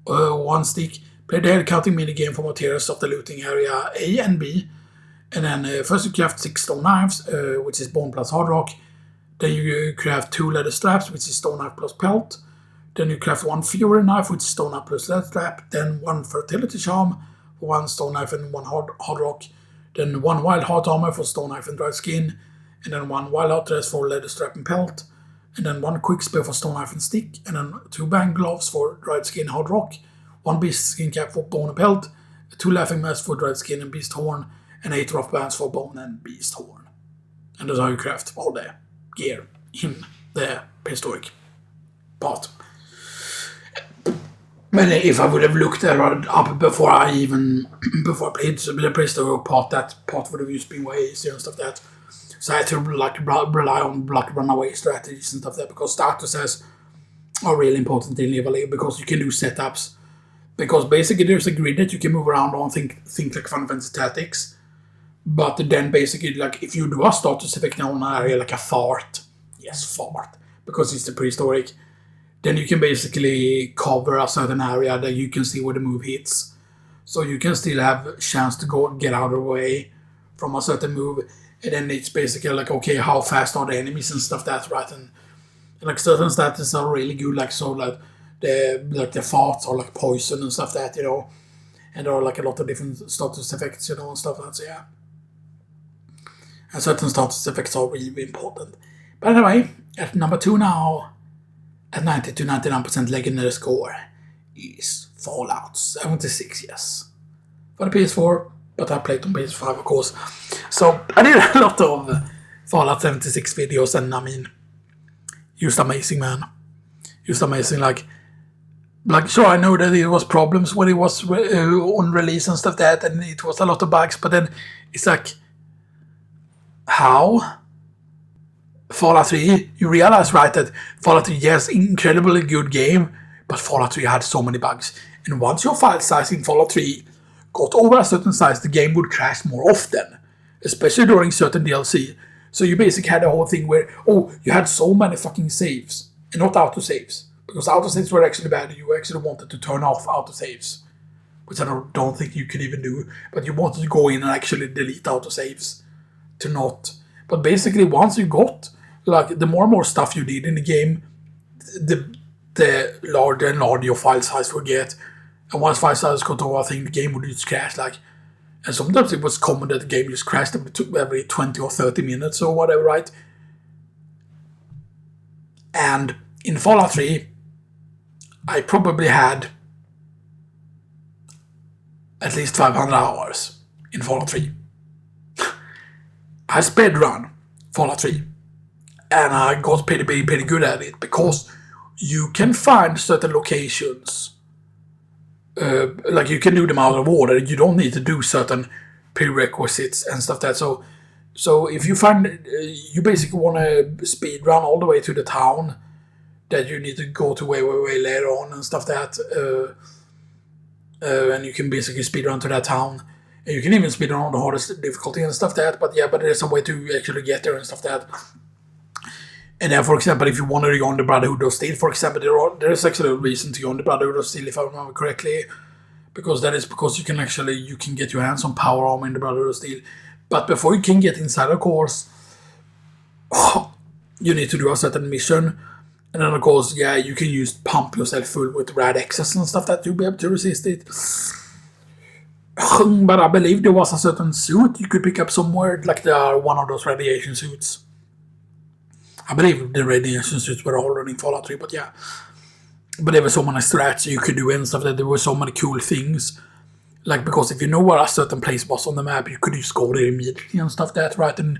1 stick. Play the head counting minigame for materials of the looting area A and B. And then first you craft 6 stone knives, which is bone plus hard rock. Then you craft 2 leather straps, which is stone knife plus pelt. Then you craft 1 fury knife, which is stone knife plus leather strap. Then 1 fertility charm for 1 stone knife and 1 hard rock. Then 1 wild heart armor for stone knife and dried skin. And then 1 wild heart dress for leather strap and pelt. And then 1 quick spear for stone knife and stick. And then 2 bang gloves for dried skin hard rock. 1 beast skin cap for bone and pelt. 2 laughing masks for dried skin and beast horn. And 8 rough bands for bone and beast horn. And that's how you craft all the gear in the prehistoric part. But if I would have looked up before I played the prehistoric part, that part would have just been way easier and stuff like that. So I had to rely on runaway strategies and stuff like that, because statuses are really important in Live a Live, because you can do setups. Because basically there's a grid that you can move around on, think like Final Fantasy Tactics. But then basically, like, if you do a status effect on an area like a fart, because it's the prehistoric, then you can basically cover a certain area that you can see where the move hits. So you can still have a chance to get out of the way from a certain move. And then it's basically like, okay, how fast are the enemies and stuff like that, right? And like certain status are really good, like so like the farts are like poison and stuff like that, And there are like a lot of different status effects, and stuff like that, so yeah. And certain status effects are really important. But anyway, at number 2 now, at 90 to 99% legendary score, is Fallout 76, yes. For the PS4, but I played on PS5, of course. So I did a lot of Fallout 76 videos, and I mean, just amazing, man. Just amazing, like sure, I know that it was problems when it was on release and stuff like that, and it was a lot of bugs, but then it's like, how? Fallout 3, you realize, right, that Fallout 3, yes, incredibly good game, but Fallout 3 had so many bugs. And once your file size in Fallout 3 got over a certain size, the game would crash more often, especially during certain DLC. So you basically had a whole thing where, you had so many fucking saves, and not autosaves. Because autosaves were actually bad, you actually wanted to turn off autosaves, which I don't think you could even do, but you wanted to go in and actually delete autosaves to not. But basically, once you got, like, the more and more stuff you did in the game, the larger and larger your file size would get. And once 5 stars got over, I think the game would just crash like. And sometimes it was common that the game just crashed every 20 or 30 minutes or whatever, right? And in Fallout 3, I probably had at least 500 hours in Fallout 3. I speedrun Fallout 3. And I got pretty good at it because you can find certain locations. Like you can do them out of order. You don't need to do certain prerequisites and stuff like that. So if you find you basically want to speed run all the way to the town that you need to go to way later on and stuff like that, and you can basically speed run to that town. And you can even speed run on the hardest difficulty and stuff like that. But yeah, but there's a way to actually get there and stuff like that. And then, for example, if you want to join the Brotherhood of Steel, for example, there is actually a reason to join the Brotherhood of Steel, if I remember correctly, because that is because you can get your hands on power armor in the Brotherhood of Steel. But before you can get inside, of course, you need to do a certain mission, and then of course, yeah, you can pump yourself full with rad excess and stuff that you'll be able to resist it. But I believe there was a certain suit you could pick up somewhere, like one of those radiation suits. I believe the radiation suits were already in Fallout 3, but yeah. But there were so many strats you could do and stuff that there were so many cool things. Like, because if you know where a certain place was on the map, you could just go there immediately and stuff that, right? And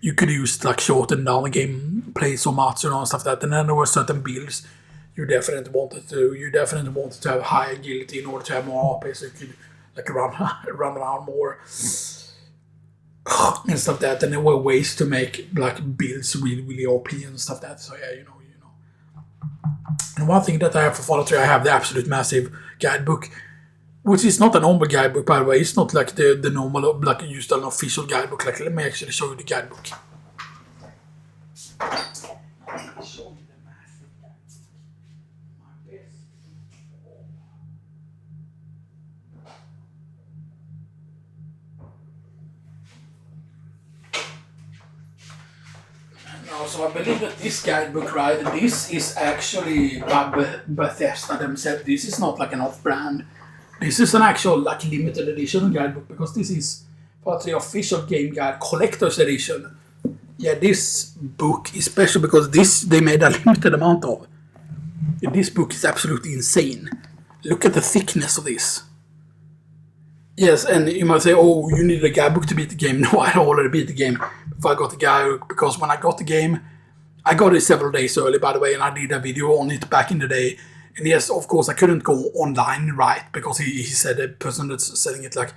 you could use, like, shorten down the game play so much and stuff that. And then there were certain builds you definitely wanted to. You definitely wanted to have high agility in order to have more AP, so you could, like, run around more. And stuff that, and there were ways to make like builds really OP and stuff that. So yeah, you know. And one thing that I have for Fallout 3, I have the absolute massive guidebook, which is not a normal guidebook, by the way. It's not like the normal, like just an official guidebook. Like, let me actually show you the guidebook. So I believe that this guidebook, right, this is actually by Bethesda themselves. This is not like an off-brand. This is an actual like limited edition guidebook, because this is part of the official game guide collector's edition. Yeah, this book is special because this they made a limited amount of. This book is absolutely insane. Look at the thickness of this. Yes, and you might say, oh, you need a guidebook to beat the game. No, I already beat the game before I got the guidebook, because when I got the game, I got it several days early, by the way, and I did a video on it back in the day. And yes, of course, I couldn't go online, right? Because he said, the person that's selling it, like,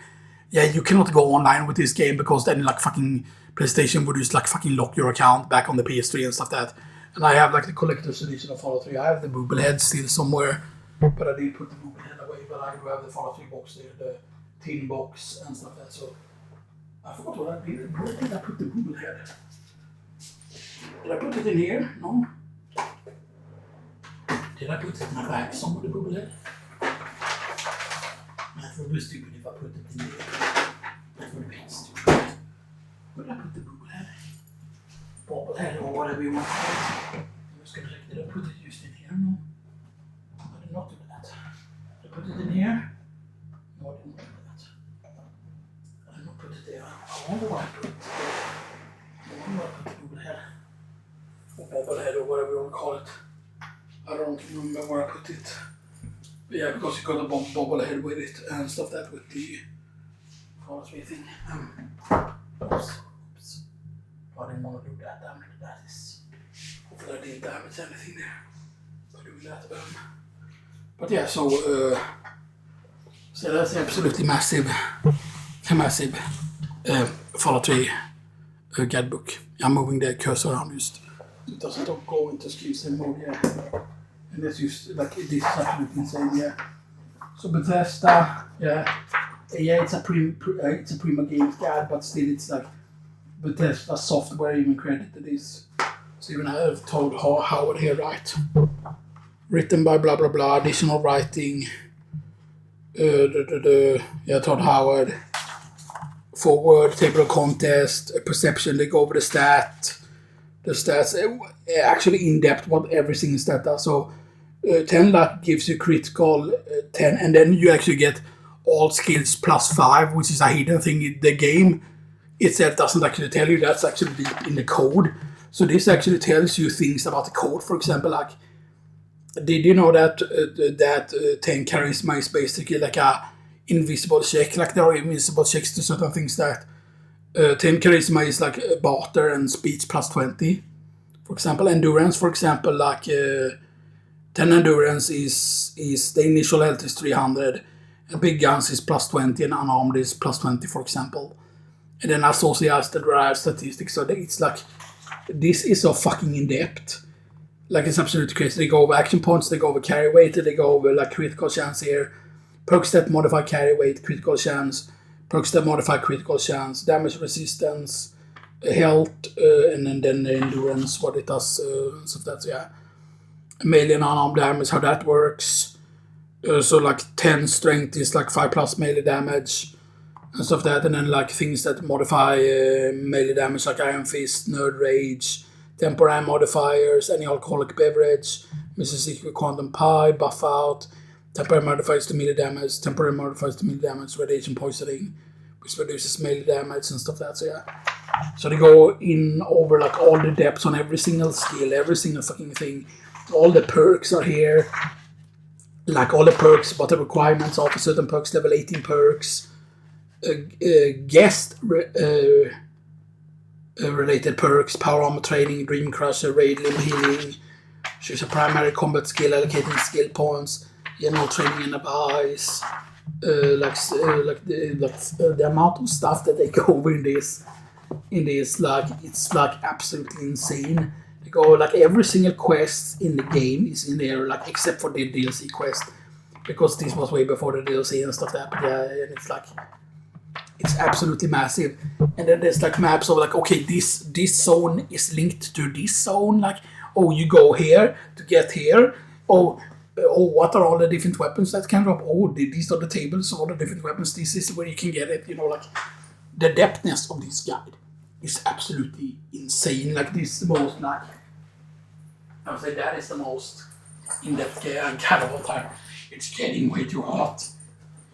yeah, you cannot go online with this game, because then, like, fucking PlayStation would just, like, fucking lock your account back on the PS3 and stuff like that. And I have, like, the collector's edition of Fallout 3. I have the Booblehead still somewhere, but I did put the Booblehead away. But I do have the Fallout 3 box there, the tin box and stuff like that. So I forgot what I did. Where did I put the Booblehead? Did I put it in here? No. Did I put it in a bag somewhere, the Booblehead? That would be stupid if I put it in here. That would be stupid. Where did I put the Booblehead? Bobblehead or whatever you want to call it. I'm just gonna check. Did I put it just in here? No. I did not do that. Did I put it in here? No, I didn't do that. I did not put it there. I wonder why I put it there. I wonder why I put the Booblehead. Or Bobblehead or whatever you want to call it. I don't remember where I put it. But yeah, because you got a Bobblehead with it and stuff that with the Fallout 3 thing. Oops. I didn't want to do that damage. That is. Hopefully I didn't damage anything there by doing that. But yeah, so that's absolutely massive Fallout 3 guidebook. I'm moving the cursor around just so it doesn't go into screen save mode, yeah. And that's just like this is absolutely insane, yeah. So Bethesda, yeah, it's a Prima Games guide, but still it's like Bethesda software even credited this. So even I have told Howard here, right? Written by blah blah blah, additional writing. Todd Howard. Forward, table of contest, perception, they go over the stats, actually in depth what every single stat does. So 10 luck gives you critical 10, and then you actually get all skills +5, which is a hidden thing. The game itself doesn't actually tell you. That's actually deep in the code. So this actually tells you things about the code. For example, like, did you know that 10 charisma is basically like a invisible check? Like, there are invisible checks to certain things that 10 charisma is like barter and speech +20. For example, endurance, for example, like 10 endurance is the initial health is 300, and big guns is +20, and unarmed is +20, for example. And then associates the derived statistics. So it's like, this is so fucking in depth. Like, it's absolutely crazy. They go over action points, they go over carry weight, they go over like critical chance here, perks that modify carry weight, critical chance, perks that modify critical chance, damage resistance, health, and then the endurance, what it does, so that's, yeah. Melee and unarmed damage, how that works. So like 10 strength is like 5+ melee damage and stuff like that, and then like things that modify melee damage, like Iron Fist, Nerd Rage, temporary modifiers, any alcoholic beverage, Mississippi Quantum Pie, Buff Out, temporary modifiers to melee damage, radiation poisoning, which reduces melee damage and stuff like that, so yeah. So they go in over like all the depths on every single skill, every single fucking thing. All the perks are here. Like all the perks, what the requirements are for certain perks, level 18 perks. Guest related perks, power armor training, dream crusher, raid limb healing. Choose a primary combat skill, allocating skill points, general training and advice. The amount of stuff that they go over in this, like, it's like absolutely insane. They go like every single quest in the game is in there, like except for the DLC quest, because this was way before the DLC and stuff like that. But yeah, and it's like, it's absolutely massive. And then there's like maps of like, okay, this zone is linked to this zone. Like, oh, you go here to get here. Oh, what are all the different weapons that can drop? Oh, these are the tables of all the different weapons. This is where you can get it. You know, like, the depthness of this guide is absolutely insane. Like, this is the most, like, I would say that is the most in-depth guide of all time. It's getting way too hot.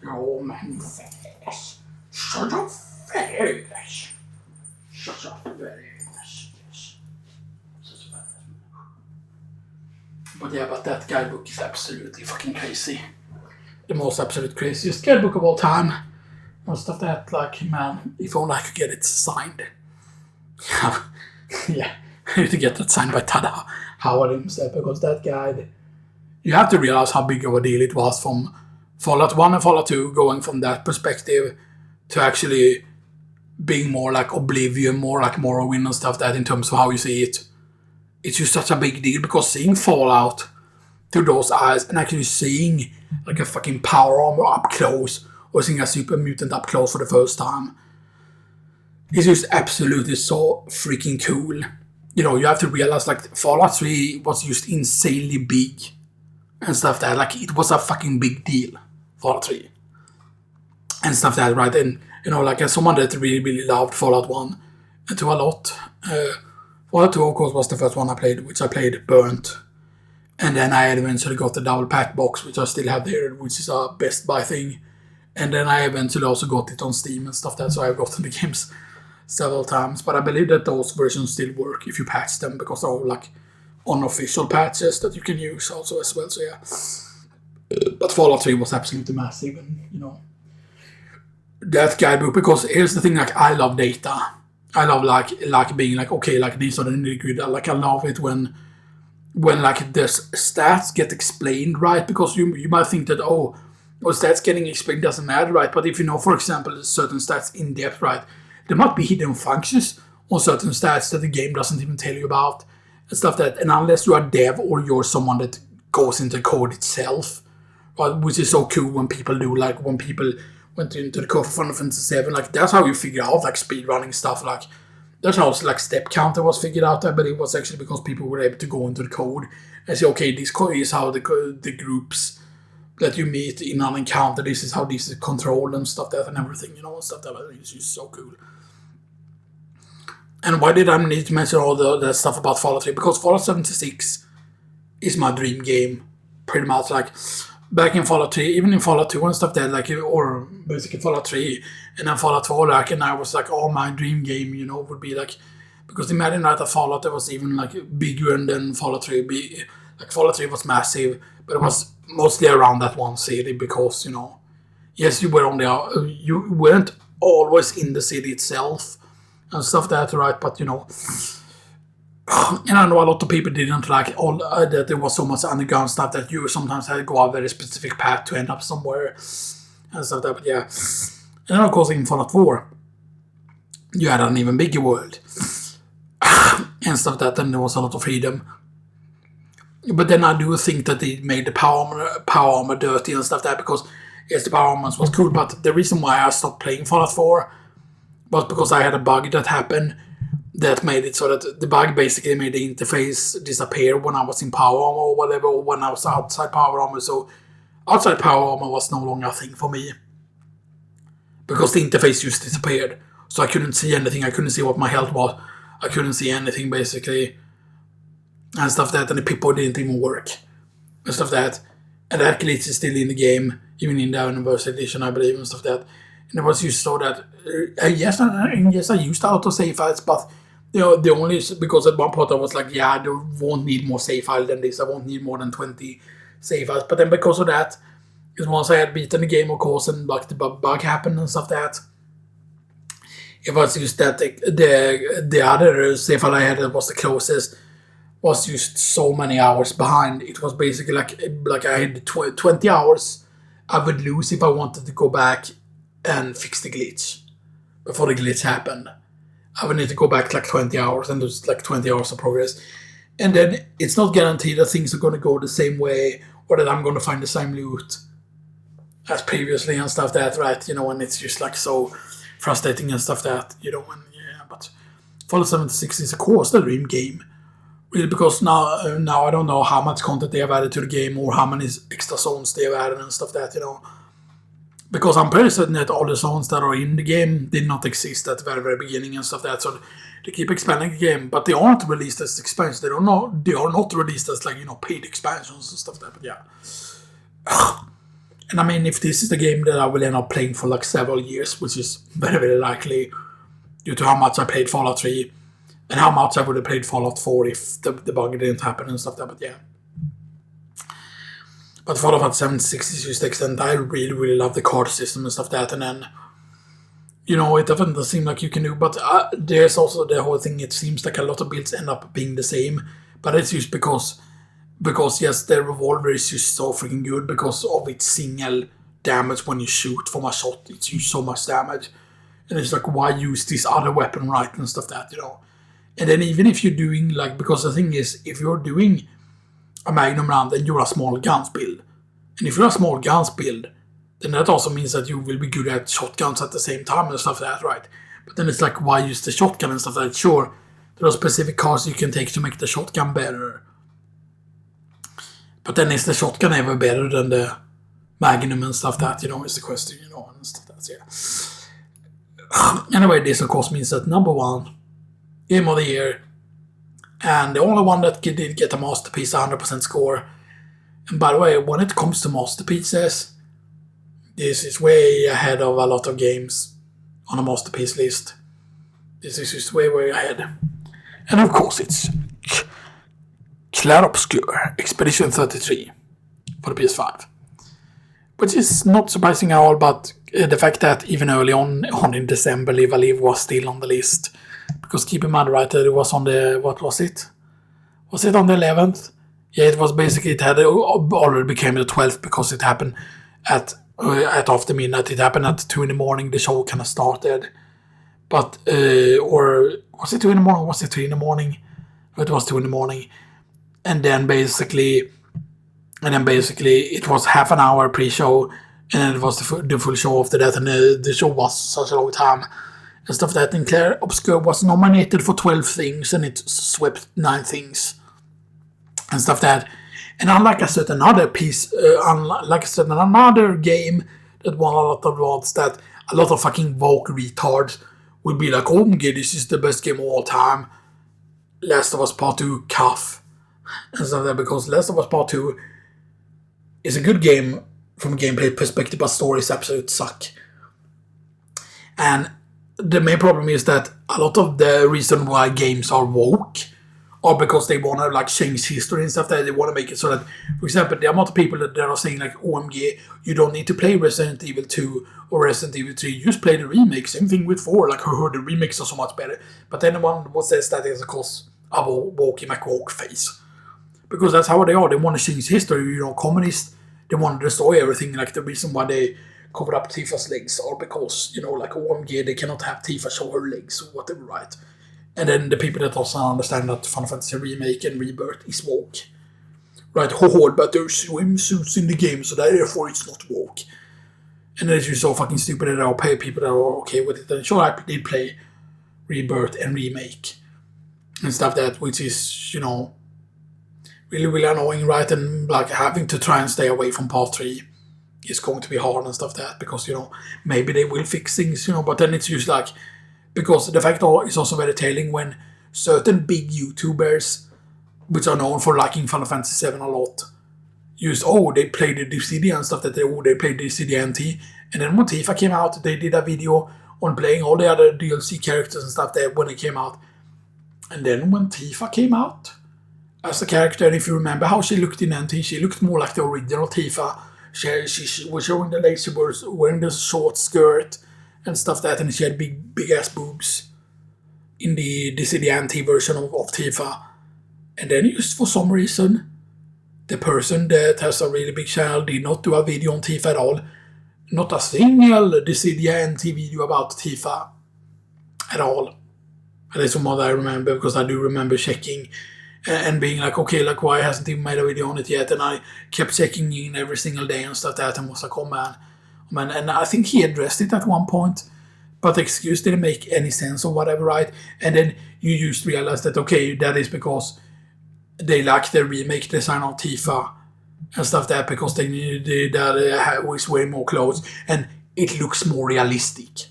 Oh man, fast. Shut up, fast. Shut up, very fast. But yeah, but that guidebook is absolutely fucking crazy. The most absolute craziest guidebook of all time. Most of that, like, man, if only I could get it signed. Yeah, I need to get that signed by Tada Howard himself, because that guide, you have to realize how big of a deal it was from Fallout 1 and Fallout 2, going from that perspective to actually being more like Oblivion, more like Morrowind and stuff that in terms of how you see it. It's just such a big deal, because seeing Fallout through those eyes and actually seeing like a fucking power armor up close, or seeing a super mutant up close for the first time, it's just absolutely so freaking cool. You know, you have to realize like Fallout 3 was just insanely big and stuff that, like, it was a fucking big deal, Fallout 3. And stuff that, right? And, you know, like, as someone that really, really loved Fallout 1 and 2 a lot, Fallout 2, of course, was the first one I played, which I played burnt. And then I eventually got the double pack box, which I still have there, which is a Best Buy thing. And then I eventually also got it on Steam and stuff that, so I've gotten the games several times. But I believe that those versions still work if you patch them, because they're all like unofficial patches that you can use also as well, so yeah. But Fallout 3 was absolutely massive, and, you know, that guidebook, because here's the thing, like, I love data. I love like being like, okay, like, these are the nitty-gritty. Like, I love it when like the stats get explained, right? Because you might think that, oh, well, stats getting explained doesn't matter, right? But if you know, for example, certain stats in depth, right, there might be hidden functions on certain stats that the game doesn't even tell you about and stuff that, and unless you are a dev or you're someone that goes into code itself, right, which is so cool when people do, like when people went into the code for Final Fantasy 7, like that's how you figure out like speedrunning stuff, like that's how like step counter was figured out, but it was actually because people were able to go into the code and say, okay, this code is how the groups that you meet in an encounter, this is how this is controlled and stuff that and everything, you know, and stuff that is just so cool. And why did I need to mention all that stuff about Fallout 3? Because Fallout 76 is my dream game, pretty much like back in Fallout 3, even in Fallout 2 and stuff like or basically Fallout 3 and then Fallout 4 like, and I was like, oh, my dream game, you know, would be like, because imagine that Fallout that was even like bigger than Fallout 3. Like Fallout 3 was massive, but it was mostly around that one city because, you know, yes, you were on the, you weren't always in the city itself and stuff that, right? But you know, and I know a lot of people didn't like all that there was so much underground stuff that you sometimes had to go a very specific path to end up somewhere and stuff that. But yeah, and then of course in Fallout 4, you had an even bigger world and stuff that, and there was a lot of freedom. But then I do think that they made the power armor dirty and stuff that, because yes, the power armor was cool, but the reason why I stopped playing Fallout 4 was because I had a bug that happened that made it so that the bug basically made the interface disappear when I was in power armor or whatever, or when I was outside power armor. So outside power armor was no longer a thing for me because the interface just disappeared. So I couldn't see anything. I couldn't see what my health was. I couldn't see anything basically and stuff that, and the people didn't even work and stuff that. And that glitch is still in the game, even in the Anniversary Edition, I believe, and stuff that. And it was just so that, yes, I used auto-save files, but you know, the only, because at one point I was like, yeah, I won't need more save files than this, I won't need more than 20 save files. But then because of that, because once I had beaten the game, of course, and like the bug happened and stuff that, it was just that the other save file I had that was the closest was just so many hours behind. It was basically like I had 20 hours I would lose if I wanted to go back and fix the glitch before the glitch happened. I would need to go back like 20 hours and there's like 20 hours of progress. And then it's not guaranteed that things are going to go the same way or that I'm going to find the same loot as previously and stuff that, right? You know, and it's just like so frustrating and stuff that, you know, and yeah, but Fallout 76 is of course the dream game. Really, because now I don't know how much content they have added to the game or how many extra zones they have added and stuff that, you know. Because I'm pretty certain that all the zones that are in the game did not exist at the very, very beginning and stuff that. So they keep expanding the game, but they aren't released as expansions. They are not released as like, you know, paid expansions and stuff like that. But yeah. And I mean, if this is the game that I will end up playing for like several years, which is very, very likely due to how much I played Fallout 3. And how much I would have played Fallout 4 if the bug didn't happen and stuff like that, but yeah. But Fallout 76 is just the extent I really, really love the card system and stuff like that. And then, you know, it doesn't seem like you can do, but there's also the whole thing, it seems like a lot of builds end up being the same. But it's just because yes, the revolver is just so freaking good because of its single damage when you shoot from a shot. It's just so much damage. And it's like, why use this other weapon, right, and stuff like that, you know. And then even if you're doing, like, because the thing is, if you're doing a Magnum round, then you're a small guns build. And if you're a small guns build, then that also means that you will be good at shotguns at the same time and stuff like that, right? But then it's like, why use the shotgun and stuff like that? Sure, there are specific cards you can take to make the shotgun better. But then is the shotgun ever better than the Magnum and stuff like that, you know, is the question, you know, and stuff like that, yeah. Anyway, this of course means that number 1 Game of the Year, and the only one that did get a Masterpiece 100% score. And by the way, when it comes to Masterpieces, this is way ahead of a lot of games on a Masterpiece list. This is just way, way ahead. And of course it's Clair Obscur Expedition 33 for the PS5. Which is not surprising at all, but the fact that even early on in December, Live Alive was still on the list. Because keep in mind, right, it was on the, what was it? Was it on the 11th? Yeah, it was basically, it had already became the 12th because it happened at after midnight. It happened at 2 in the morning, the show kind of started. But, or was it 2 in the morning? Was it 3 in the morning? It was 2 in the morning. And then basically it was half an hour pre-show, and then it was the full show after that, and the show was such a long time. And stuff like that, and Clair Obscur was nominated for 12 things, and it swept 9 things. And stuff like that. And unlike I said, another game that won a lot of awards, that a lot of fucking woke retards would be like, oh my god, this is the best game of all time. Last of Us Part 2, cuff. And stuff like that, because Last of Us Part 2 is a good game from a gameplay perspective, but stories absolute suck. And the main problem is that a lot of the reason why games are woke are because they want to like change history and stuff. That they want to make it so that, for example, the amount of people that are saying like, OMG, you don't need to play Resident Evil 2 or Resident Evil 3, you just play the remake. Same thing with 4, like, the remakes are so much better. But then one says that is of course a woke McWoke face. Because that's how they are. They want to change history, communists. They want to destroy everything. Like, the reason why they covered up Tifa's legs are because, like, OMG, they cannot have Tifa show her legs or whatever, right? And then the people that also understand that Final Fantasy Remake and Rebirth is woke. Right, but there's swimsuits in the game, so therefore it's not woke. And then it's just so fucking stupid that I'll pay people that are okay with it. And sure, I did play Rebirth and Remake and stuff which is, really, really annoying, right? And like having to try and stay away from part 3 is going to be hard and stuff because, maybe they will fix things, but then it's just like, because the fact is also very telling when certain big YouTubers, which are known for liking Final Fantasy 7 a lot, they played the Dissidia and stuff, they played Dissidia NT, and then when Tifa came out, they did a video on playing all the other DLC characters and stuff there when it came out. And then when Tifa came out as a character, and if you remember how she looked in NT, she looked more like the original Tifa. She was showing the legs, she was wearing the short skirt and stuff and she had big ass boobs in the Dissidia NT version of Tifa. And then just for some reason, the person that has a really big channel did not do a video on Tifa at all. Not a single Dissidia NT video about Tifa at all. And that's what I remember, because I do remember checking and being like, okay, like, why hasn't he made a video on it yet? And I kept checking in every single day and stuff and was like, oh man. And I think he addressed it at one point, but the excuse didn't make any sense or whatever, right? And then you just realize that, okay, that is because they like the remake design of Tifa and stuff because they needed that was way more clothes and it looks more realistic.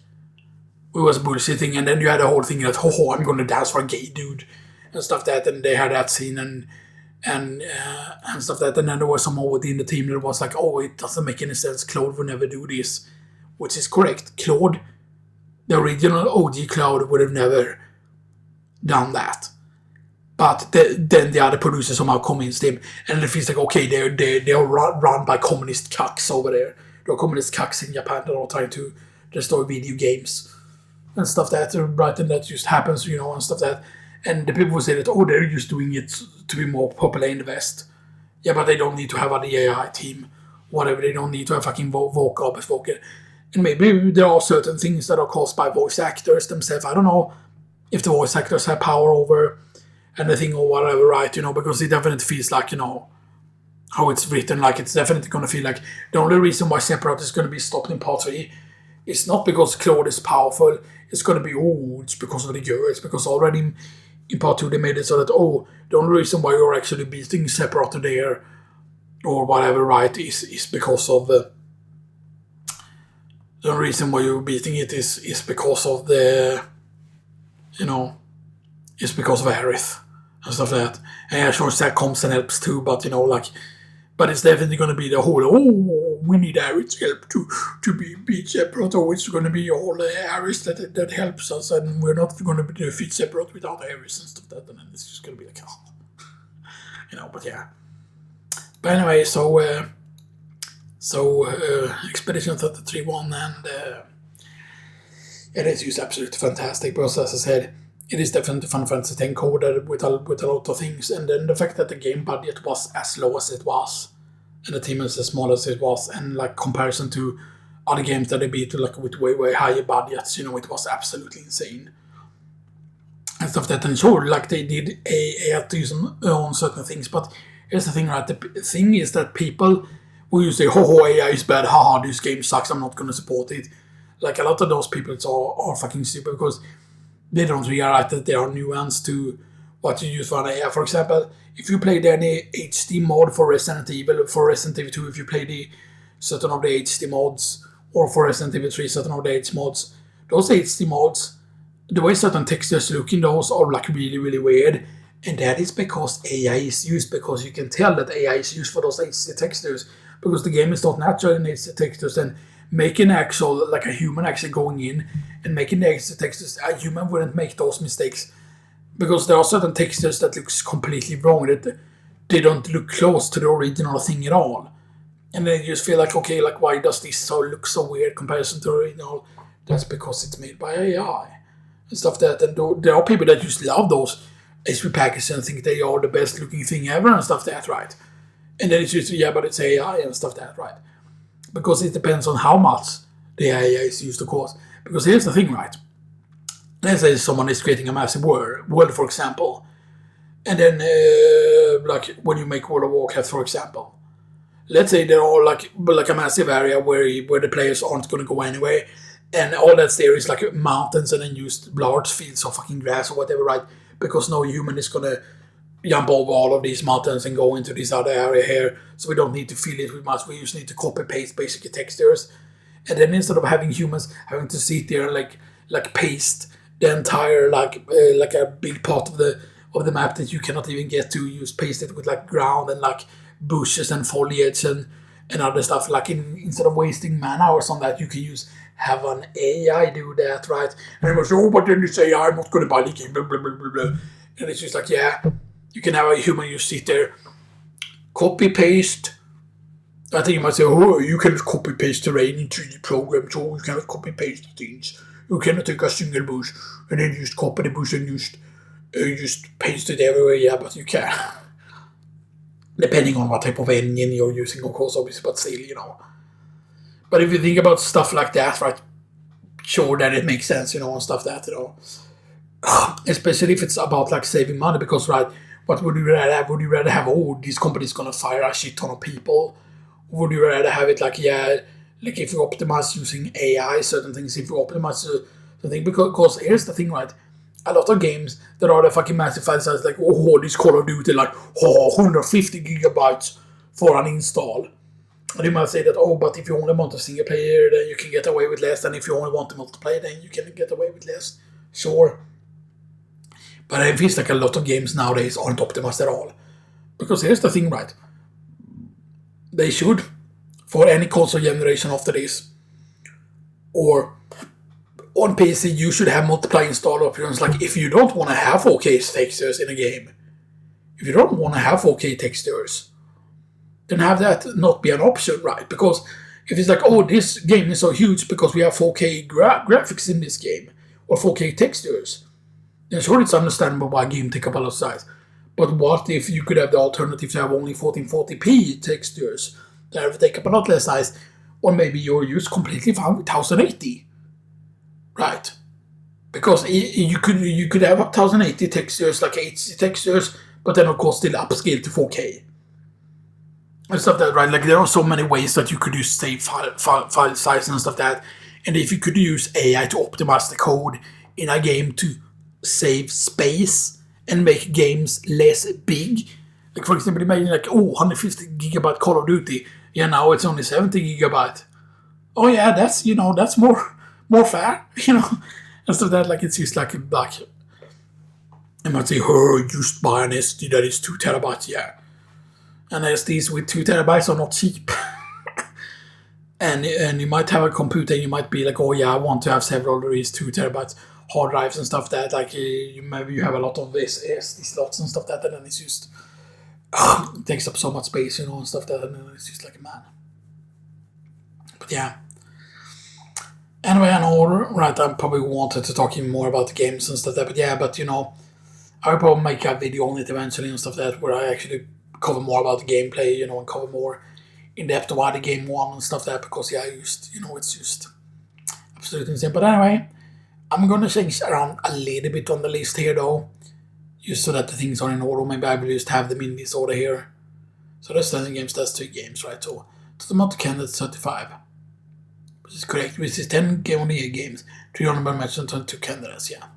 It was bullshitting, and then you had a whole thing that, I'm gonna dance for a gay dude and stuff and they had that scene and stuff and then there was someone within the team that was like, it doesn't make any sense, Claude would never do this, which is correct. Claude, the original OG Claude, would have never done that. But then the other producers somehow convinced him, and it feels like, okay, they're run by communist cucks over there. There are communist cucks in Japan that are trying to destroy video games and stuff right, and that just happens, and stuff and the people will say that, they're just doing it to be more popular in the West. Yeah, but they don't need to have an AI team, whatever. They don't need to have fucking vocal. And maybe there are certain things that are caused by voice actors themselves. I don't know if the voice actors have power over anything or whatever, right? Because it definitely feels like, how it's written, like it's definitely going to feel like the only reason why Sephiroth is going to be stopped in part 3 is not because Claude is powerful. It's going to be, it's because of the girl. It's because already in part 2 they made it so that, the only reason why you're actually beating Sephiroth there or whatever, right, is because of the only reason why you're beating it is because of the, is because of Aerith and stuff like that. And yeah, sure, that comes and helps too, but but it's definitely going to be the whole, we need Aerith's help to beat Sephiroth, or it's going to be all Aerith that helps us, and we're not going to defeat Sephiroth without Aerith and stuff and then it's just going to be like, but yeah. But anyway, so Expedition 33 won, and it is just absolutely fantastic, because as I said, it is definitely Final Fantasy X coded with a lot of things, and then the fact that the game budget was as low as it was, and the team is as small as it was, and like comparison to other games that they beat like with way higher budgets, it was absolutely insane. And stuff and sure, like they did AI to use on certain things, but here's the thing, right? The thing is that people will you say, AI is bad, haha, this game sucks, I'm not gonna support it. Like a lot of those people are fucking stupid, because they don't realize that there are nuance to what you use for an AI. For example, if you played any HD mod for Resident Evil 2, if you play the certain of the HD mods, or for Resident Evil 3, certain of the HD mods, those HD mods, the way certain textures look in those are like really, really weird. And that is because AI is used, because you can tell that AI is used for those HD textures, because the game is not natural in its textures, and making actual, like a human actually going in and making the extra textures, a human wouldn't make those mistakes, because there are certain textures that looks completely wrong, that they don't look close to the original thing at all. And then you just feel like, okay, like why does this look so weird comparison to the original? That's because it's made by AI and stuff like that. And there are people that just love those HP packages and think they are the best looking thing ever and stuff like that, right? And then it's just, yeah, but it's AI and stuff like that, right? Because it depends on how much the AI is used, of course. Because here's the thing, right? Let's say someone is creating a massive world, for example. And then, like when you make World of Warcraft, for example. Let's say they're all like a massive area where the players aren't going to go anywhere. And all that's there is like mountains and then just large fields of fucking grass or whatever, right? Because no human is going to jump over all of these mountains and go into this other area here. So we don't need to fill it with much. We just need to copy-paste basically textures. And then instead of having humans having to sit there and like paste the entire like a big part of the map that you cannot even get to, you just paste it with like ground and like bushes and foliage and other stuff. Like instead of wasting man hours on that, you can have an AI do that, right? And it was, oh, but then you say I'm not going to buy the game, blah, blah, blah, blah, blah. And it's just like, yeah, you can have a human, you sit there, copy paste. I think you might say, oh, you cannot copy paste terrain in 3D programs, so you cannot copy paste things. You cannot take a single bush and then just copy the bush and just paste it everywhere. Yeah, but you can. Depending on what type of engine you're using, of course, obviously, but still, you know. But if you think about stuff like that, right, sure, then it makes sense, you know, and stuff that, you know. Especially if it's about, like, saving money, because, right, what would you rather have? Would you rather have, oh, this company's gonna fire a shit ton of people? Or would you rather have it, like, yeah, like if you optimize using AI, certain things, if you optimize the thing, because here's the thing, right, a lot of games that are the fucking massive file size, like, oh, this Call of Duty, like, 150 gigabytes for an install. And you might say that, oh, but if you only want a single player, then you can get away with less. And if you only want the multiplayer, then you can get away with less. Sure. But it feels like a lot of games nowadays aren't optimized at all. Because here's the thing, right? They should, for any console generation after this, or on PC, you should have multiplayer install options. Like, if you don't want to have 4K textures in a game, if you don't want to have 4K textures, then have that not be an option, right? Because if it's like, oh, this game is so huge because we have 4K graphics in this game, or 4K textures, then sure, it's understandable why a game take up a lot of size. But what if you could have the alternative to have only 1440p textures that take up a lot less size, or maybe you're used completely fine with 1080, right? Because you could have 1080 textures, like HD textures, but then of course still upscale to 4K. And stuff like that, right? Like, there are so many ways that you could use save file size and stuff like that. And if you could use AI to optimize the code in a game to save space and make games less big, like for example, imagine like, oh, 150 gigabyte Call of Duty, yeah, now it's only 70 gigabyte. Oh yeah, that's, you know, that's more fair, you know, and stuff like that. Like, it's just like I might say, oh, just buy an SD that is 2 terabytes, yeah. And SDs with 2 terabytes are not cheap. and you might have a computer and you might be like, oh yeah, I want to have several of these 2 terabytes hard drives and stuff that, like, maybe you have a lot of this SD slots and stuff that, and then it's just, it takes up so much space, you know, and stuff that, and then it's just like, man. But yeah. Anyway, I know, right, I probably wanted to talk even more about the games and stuff that, but yeah, but you know, I will probably make a video on it eventually and stuff that, where I actually cover more about the gameplay, you know, and cover more in depth why the game won and stuff like that, because yeah, you know, it's just absolutely insane. But anyway, I'm gonna change around a little bit on the list here though, just so that the things are in order. Maybe I will just have them in this order here. So that's 10 games, that's 2 games, right? So the amount of candidates 35, which is correct, which is 10 only games, 3 honorable mentions and 2 candidates, yeah.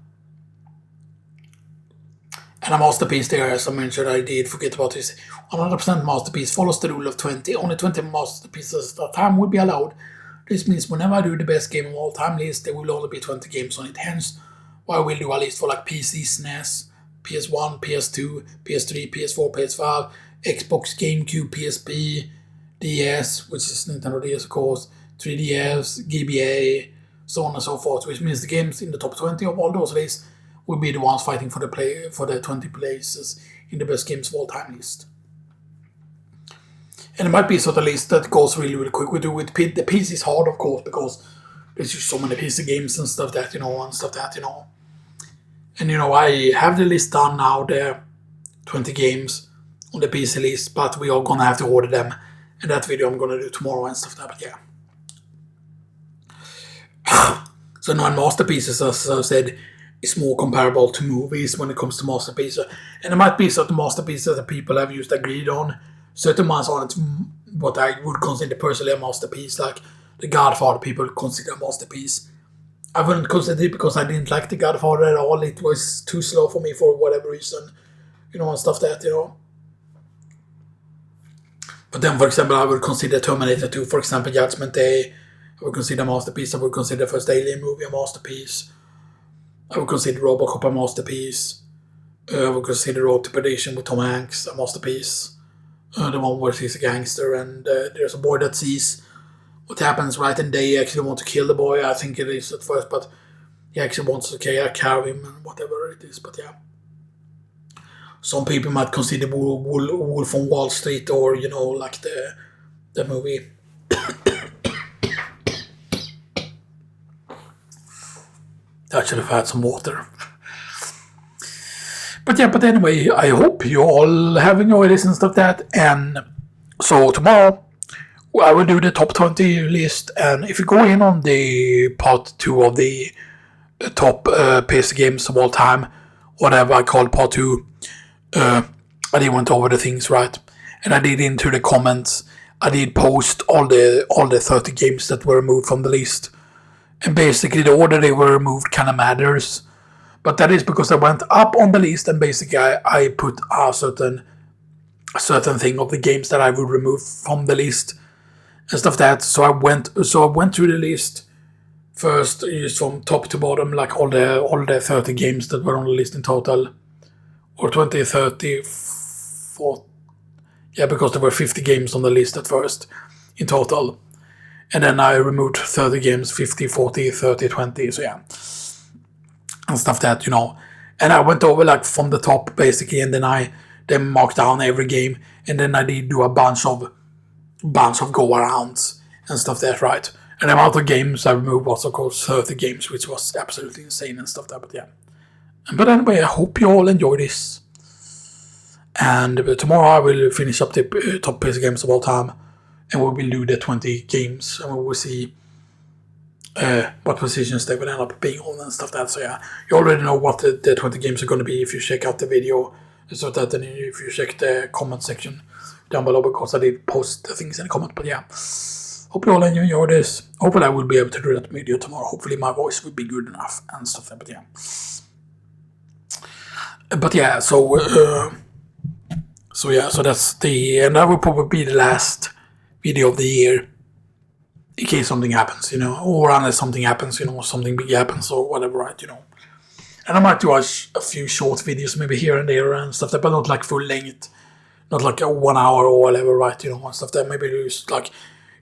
And a masterpiece there, as I mentioned, I did forget about this. 100% masterpiece follows the rule of 20. Only 20 masterpieces at a time would be allowed. This means whenever I do the best game of all time list, there will only be 20 games on it. Hence, why I will do a list for like PC, SNES, PS1, PS2, PS3, PS4, PS5, Xbox, GameCube, PSP, DS, which is Nintendo DS, of course, 3DS, GBA, so on and so forth, which means the games in the top 20 of all those lists will be the ones fighting for the 20 places in the best games of all time list. And it might be sort of list that goes really, really quick. We do with the PC is hard, of course, because there's just so many PC games and stuff that, And, I have the list done now, the 20 games on the PC list, but we are going to have to order them. And that video I'm going to do tomorrow and stuff like that, but yeah. So non-masterpieces, as I said, is more comparable to movies when it comes to masterpieces. And it might be certain masterpieces that people have used agreed on. Certain ones aren't what I would consider personally a masterpiece, like The Godfather people consider a masterpiece. I wouldn't consider it because I didn't like The Godfather at all. It was too slow for me for whatever reason, and stuff that. But then, for example, I would consider Terminator 2, for example, Judgment Day. I would consider a masterpiece. I would consider the first Alien movie a masterpiece. I would consider Robocop a masterpiece. I would consider Road to Perdition with Tom Hanks a masterpiece. The one where he's a gangster and there's a boy that sees what happens, right? And they actually want to kill the boy. I think it is at first, but he actually wants to carry him and whatever it is. But yeah. Some people might consider Wolf on Wall Street or, like the movie. I should have had some water. But anyway, I hope you all have enjoyed this and stuff like that. And so tomorrow, I will do the top 20 list. And if you go in on the part 2 of the top PC games of all time, whatever I call part 2, I did went over the things, right? And I did into the comments. I did post all the 30 games that were removed from the list. And basically the order they were removed kind of matters. But that is because I went up on the list and basically I put a certain thing of the games that I would remove from the list and stuff like that. So I went through the list first, just from top to bottom, like all the 30 games that were on the list in total. Or 20, 30, 40. Yeah, because there were 50 games on the list at first in total. And then I removed 30 games, 50, 40, 30, 20, so yeah. And stuff that, And I went over like from the top basically, and then I marked down every game, and then I did do a bunch of go-arounds and stuff that, right? And the amount of games I removed was of course 30 games, which was absolutely insane and stuff that, but yeah. But anyway, I hope you all enjoy this. And tomorrow I will finish up the top PC games of all time, and we will do the 20 games, and we will see what positions they will end up being on and stuff like that. So yeah, you already know what the 20 games are going to be if you check out the video, so that then if you check the comment section down below, because I did post the things in the comment. But yeah, hope you all enjoy this. Hopefully I will be able to do that video tomorrow. Hopefully my voice will be good enough and stuff like that. But yeah, so that's and that will probably be the last video of the year, in case something happens, or unless something happens, something big happens or whatever, right, And I might do a few short videos maybe here and there and stuff, but not like full length, not like a 1 hour or whatever, right, and stuff that maybe just like,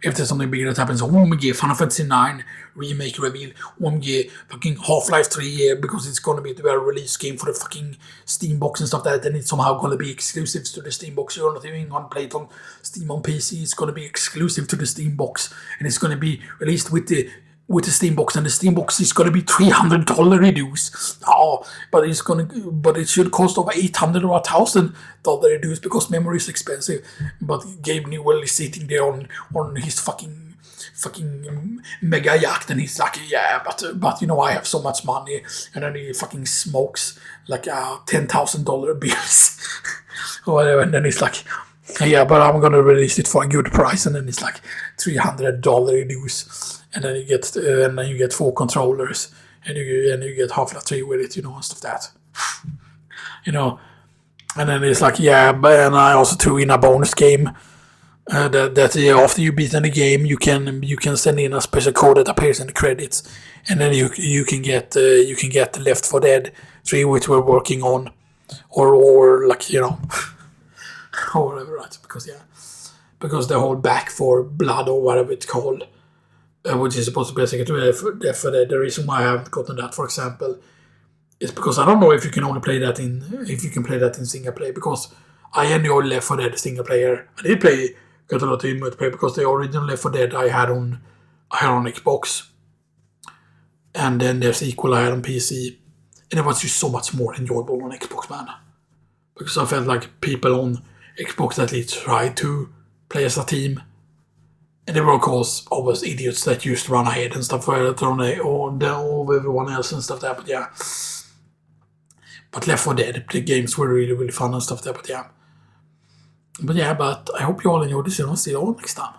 if there's something big that happens, OMG, Final Fantasy 9 remake reveal, OMG, fucking Half-Life 3, because it's gonna be the release game for the fucking Steam box and stuff like that, and it's somehow gonna be exclusive to the Steam box. You're not even gonna play it on Steam on PC, it's gonna be exclusive to the Steam box, and it's gonna be released with the Steam box, and the Steam box is gonna be $300 reduce. Oh, but it should cost over $800 or $1,000 reduce because memory is expensive. But Gabe Newell is sitting there on his fucking mega yacht, and he's like, yeah, but I have so much money, and then he fucking smokes like $10,000 bills or whatever, and then he's like, yeah, but I'm gonna release it for a good price, and then it's like $300 reduce. And then you get 4 controllers, and you get Half-Life 3 with it, and stuff that. And then it's like, yeah, and I also threw in a bonus game that after you beat the game, you can send in a special code that appears in the credits, and then you can get Left 4 Dead 3, which we're working on, or like or whatever, right? Because yeah. because they hold back for blood or whatever it's called, which is supposed to be a second to Left 4 Dead. The reason why I haven't gotten that, for example, is because I don't know if you can play that in single player, because I enjoy Left 4 Dead single player. I did play quite a lot in multiplayer because the original Left 4 Dead I had on Xbox, and then the sequel I had on PC, and it was just so much more enjoyable on Xbox, man. Because I felt like people on Xbox at least tried to play as a team. And there were, of course, always idiots that used to run ahead and stuff over everyone else and stuff there, but yeah. But Left 4 Dead, the games were really, really fun and stuff there, but yeah. But I hope you all enjoyed this, and I'll see you all next time.